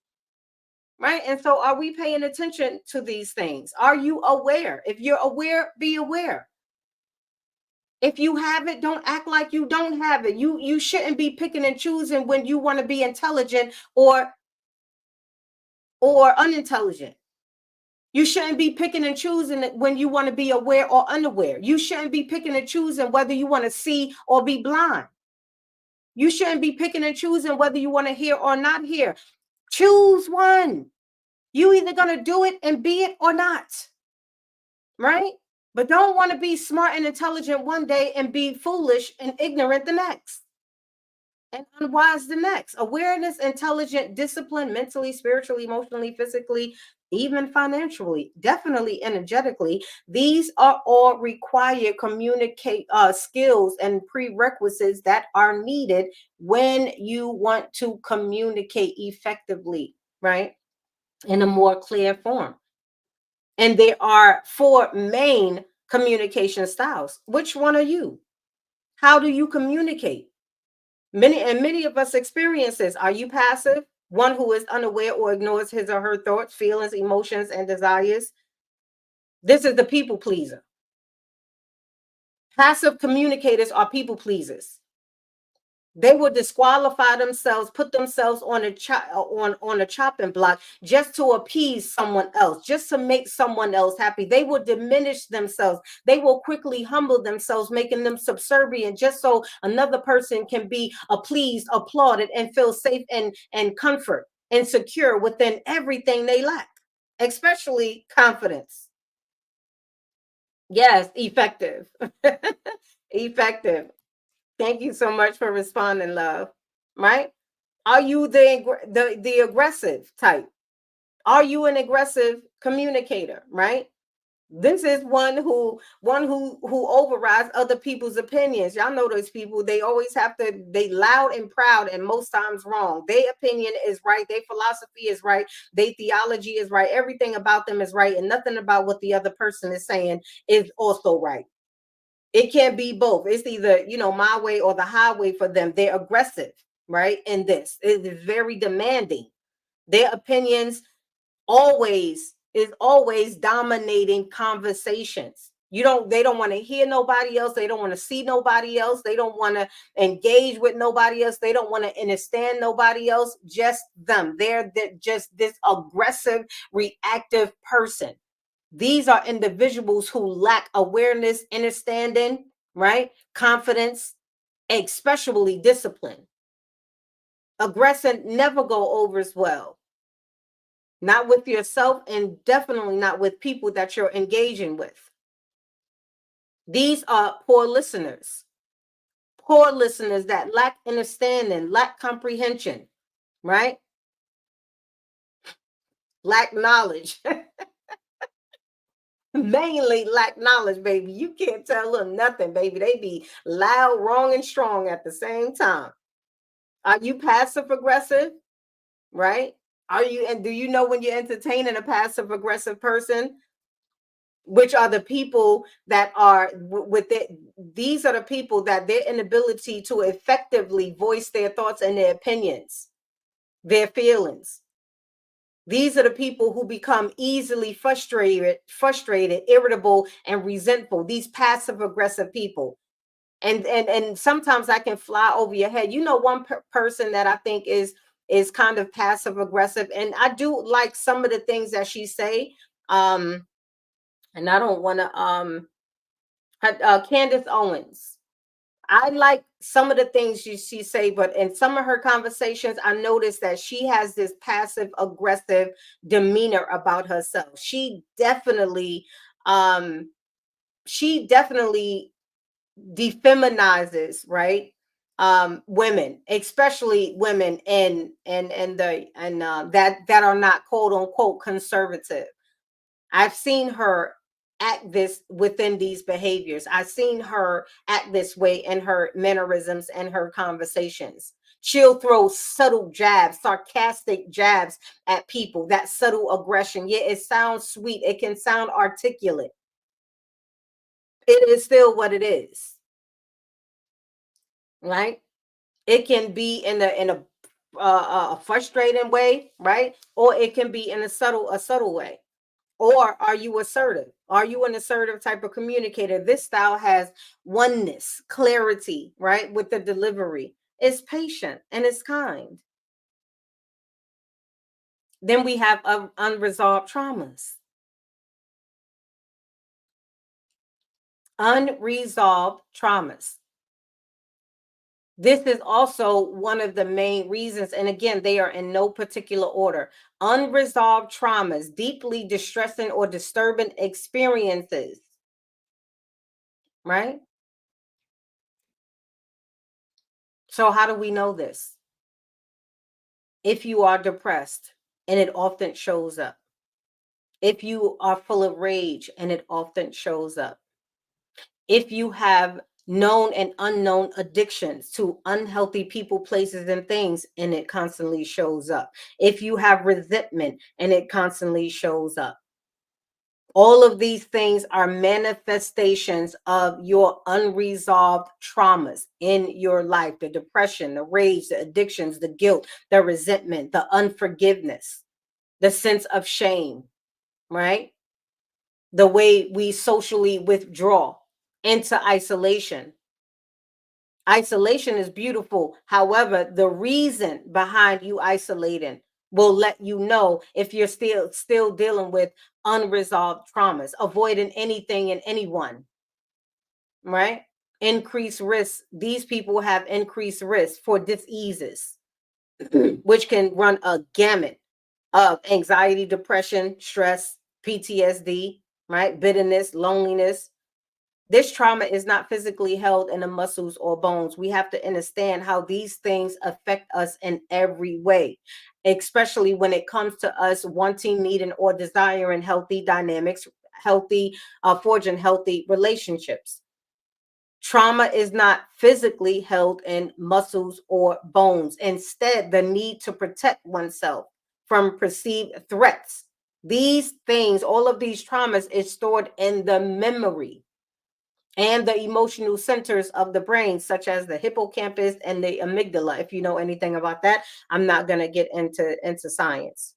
Right. And so are we paying attention to these things? Are you aware? If you're aware, be aware. If you have it, don't act like you don't have it. You shouldn't be picking and choosing when you want to be intelligent or unintelligent. You shouldn't be picking and choosing it when you want to be aware or unaware. You shouldn't be picking and choosing whether you want to see or be blind. You shouldn't be picking and choosing whether you want to hear or not hear. Choose one. You either going to do it and be it or not. Right? But don't want to be smart and intelligent one day and be foolish and ignorant the next, and unwise the next. Awareness, intelligent, discipline, mentally, spiritually, emotionally, physically, even financially, definitely energetically. These are all required communicate skills and prerequisites that are needed when you want to communicate effectively, right? In a more clear form. And there are four main communication styles. Which one are you? How do you communicate? Many of us experience this. Are you passive? One who is unaware or ignores his or her thoughts, feelings, emotions, and desires. This is the people pleaser. Passive communicators are people pleasers. They will disqualify themselves, put themselves on on a chopping block just to appease someone else, just to make someone else happy. They will diminish themselves. They will quickly humble themselves, making them subservient, just so another person can be pleased, applauded, and feel safe and comfort and secure within everything they lack, especially confidence. Yes, effective. Effective. Thank you so much for responding, love. Right? Are you the aggressive type? Are you an aggressive communicator? Right? This is one who overrides other people's opinions. Y'all know those people. They always have to. They loud and proud, and most times wrong. Their opinion is right. Their philosophy is right. Their theology is right. Everything about them is right, and nothing about what the other person is saying is also right. It can't be both. It's either, my way or the highway for them. They're aggressive, right? In this, it is very demanding. Their opinions always dominating conversations. They don't want to hear nobody else. They don't want to see nobody else. They don't want to engage with nobody else. They don't want to understand nobody else, just them. They're just this aggressive, reactive person. These are individuals who lack awareness, understanding, right? Confidence, especially discipline. Aggression never go over as well. Not with yourself, and definitely not with people that you're engaging with. These are poor listeners that lack understanding, lack comprehension, right? Lack knowledge. Mainly lack knowledge, baby. You can't tell them nothing, baby. They be loud, wrong, and strong at the same time. Are you passive aggressive? Right? And do you know when you're entertaining a passive aggressive person? Which are the people that are with it? These are the people that their inability to effectively voice their thoughts and their opinions, their feelings. These are the people who become easily frustrated, irritable, and resentful. These passive aggressive people. And sometimes I can fly over your head. One person that I think is kind of passive aggressive, and I do like some of the things that she say. And I don't want to Candace Owens. I like some of the things she say, but in some of her conversations, I noticed that she has this passive aggressive demeanor about herself. Um, she definitely defeminizes, right? Women, especially women, and that are not quote unquote conservative. I've seen her act this within these behaviors. I've seen her act this way in her mannerisms and her conversations. She'll throw subtle jabs, sarcastic jabs at people, that subtle aggression. Yeah, it sounds sweet. It can sound articulate. It is still what it is, right? It can be in a frustrating way, right? Or it can be in a subtle way. Or are you assertive? Are you an assertive type of communicator? This style has oneness, clarity, right? With the delivery. It's patient and it's kind. Then we have unresolved traumas. Unresolved traumas. This is also one of the main reasons. And again, they are in no particular order. Unresolved traumas, deeply distressing or disturbing experiences, right? So, how do we know this? If you are depressed, and it often shows up. If you are full of rage, and it often shows up. If you have known and unknown addictions to unhealthy people, places, and things, and it constantly shows up. If you have resentment, and it constantly shows up. All of these things are manifestations of your unresolved traumas in your life: the depression, the rage, the addictions, the guilt, the resentment, the unforgiveness, the sense of shame, right? The way we socially withdraw into isolation. Isolation is beautiful. However, the reason behind you isolating will let you know if you're still dealing with unresolved traumas, avoiding anything and anyone, right? Increased risk. These people have increased risk for diseases, which can run a gamut of anxiety, depression, stress, PTSD, right? Bitterness, loneliness. This trauma is not physically held in the muscles or bones. We have to understand how these things affect us in every way, especially when it comes to us wanting, needing, or desiring healthy dynamics, forging healthy relationships. Trauma is not physically held in muscles or bones. Instead, the need to protect oneself from perceived threats. These things, all of these traumas, is stored in the memory and the emotional centers of the brain, such as the hippocampus and the amygdala. If you know anything about that, I'm not going to get into science,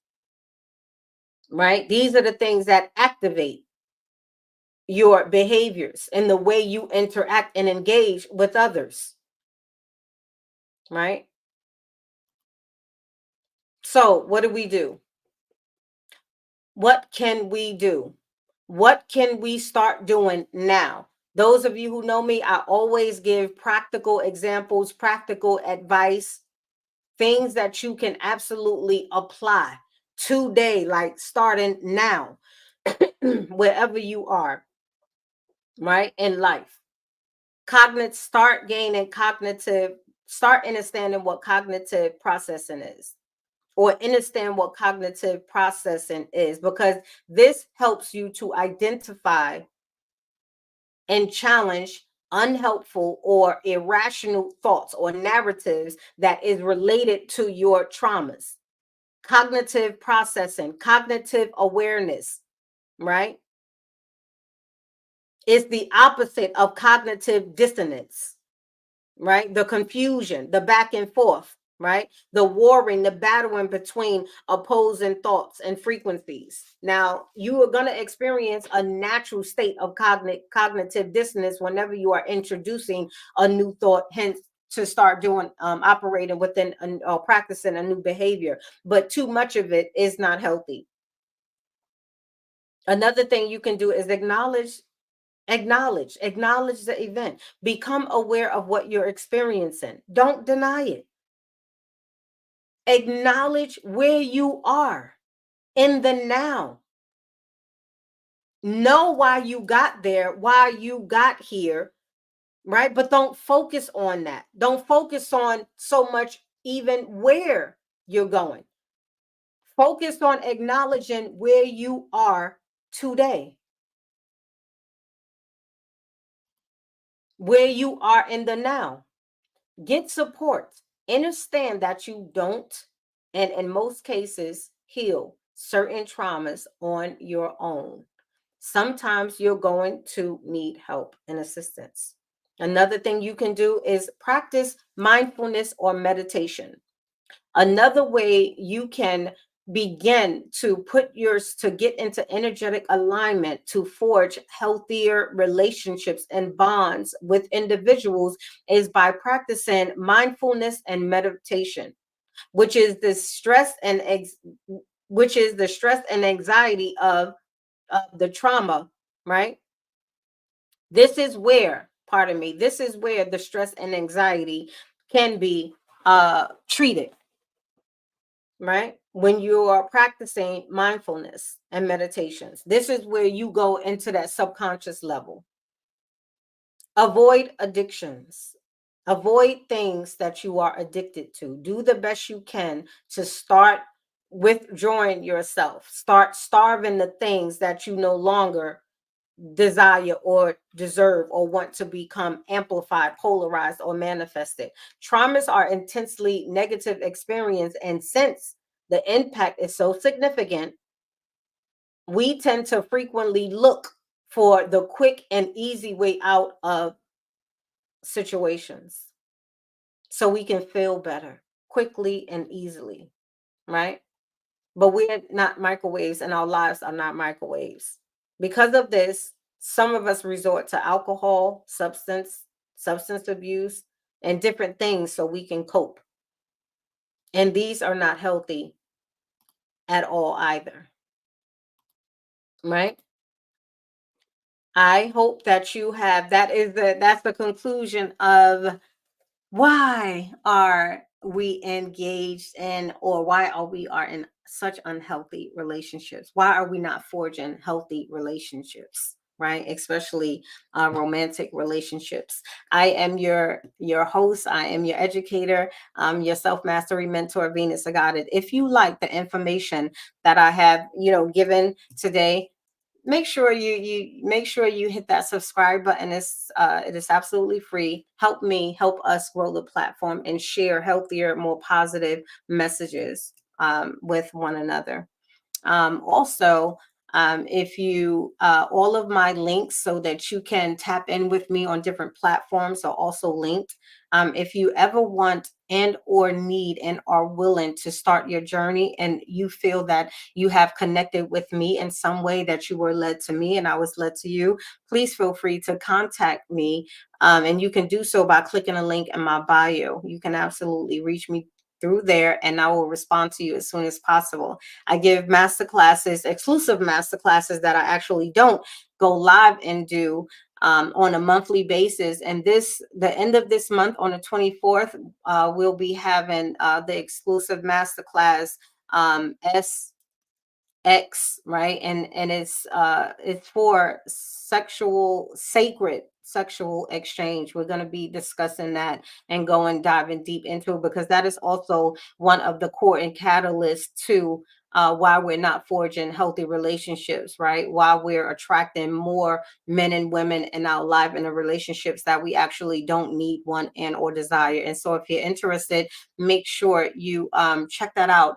right? These are the things that activate your behaviors and the way you interact and engage with others, right? So, what do we do? What can we do? What can we start doing now? Those of you who know me, I always give practical examples, practical advice, things that you can absolutely apply today, like starting now, wherever you are, right, in life. Start understanding what cognitive processing is, or understand what cognitive processing is, because this helps you to identify and challenge unhelpful or irrational thoughts or narratives that is related to your traumas. Cognitive processing, cognitive awareness, right, is the opposite of cognitive dissonance, right? The confusion, the back and forth, right? The warring, the battling between opposing thoughts and frequencies. Now, you are going to experience a natural state of cognitive dissonance whenever you are introducing a new thought, hence to start doing operating within or practicing a new behavior. But too much of it is not healthy. Another thing you can do is acknowledge the event. Become aware of what you're experiencing. Don't deny it. Acknowledge where you are in the now. Know why you got there, why you got here, right? But don't focus on that. Don't focus on so much even where you're going. Focus on acknowledging where you are today, where you are in the now. Get support. Understand that you don't, and in most cases, heal certain traumas on your own. Sometimes you're going to need help and assistance. Another thing you can do is practice mindfulness or meditation. Another way you can begin to get into energetic alignment to forge healthier relationships and bonds with individuals is by practicing mindfulness and meditation, which is the stress and anxiety of the trauma, right? This is where the stress and anxiety can be treated, right? When you are practicing mindfulness and meditations, this is where you go into that subconscious level. Avoid addictions. Avoid things that you are addicted to. Do the best you can to start withdrawing yourself. Start starving the things that you no longer desire or deserve or want to become amplified, polarized, or manifested. Traumas are intensely negative experience, and since the impact is so significant, we tend to frequently look for the quick and easy way out of situations so we can feel better quickly and easily, right? But we're not microwaves, and our lives are not microwaves. Because of this, some of us resort to alcohol, substance abuse, and different things so we can cope. And these are not healthy at all either, right? I hope that you have that's the conclusion of why are we engaged in, or why are we are in such unhealthy relationships? Why are we not forging healthy relationships, right? Especially romantic relationships. I am your host. I am your educator, your self-mastery mentor, Venus Agata. If you like the information that I have given today, make sure you hit that subscribe button. It is absolutely free. Help me help us grow the platform and share healthier, more positive messages with one another. Also, if you all of my links so that you can tap in with me on different platforms are also linked. If you ever want and or need and are willing to start your journey, and you feel that you have connected with me in some way, that you were led to me and I was led to you, please feel free to contact me. And you can do so by clicking a link in my bio. You can absolutely reach me through there, and I will respond to you as soon as possible. I give master classes, exclusive master classes that I actually don't go live and do on a monthly basis. And the end of this month on the 24th, we'll be having the exclusive master class, S X, right? And it's for sacred sexual exchange. We're going to be discussing that and going diving deep into it, because that is also one of the core and catalysts to why we're not forging healthy relationships, right? Why we're attracting more men and women in our life in the relationships that we actually don't need, want, and or desire. And so if you're interested, make sure you check that out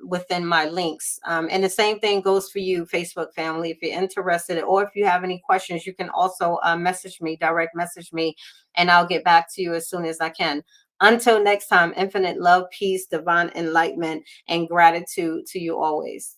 within my links. And the same thing goes for you, Facebook family. If you're interested, or if you have any questions, you can also message me, direct message me, and I'll get back to you as soon as I can. Until next time, infinite love, peace, divine enlightenment, and gratitude to you always.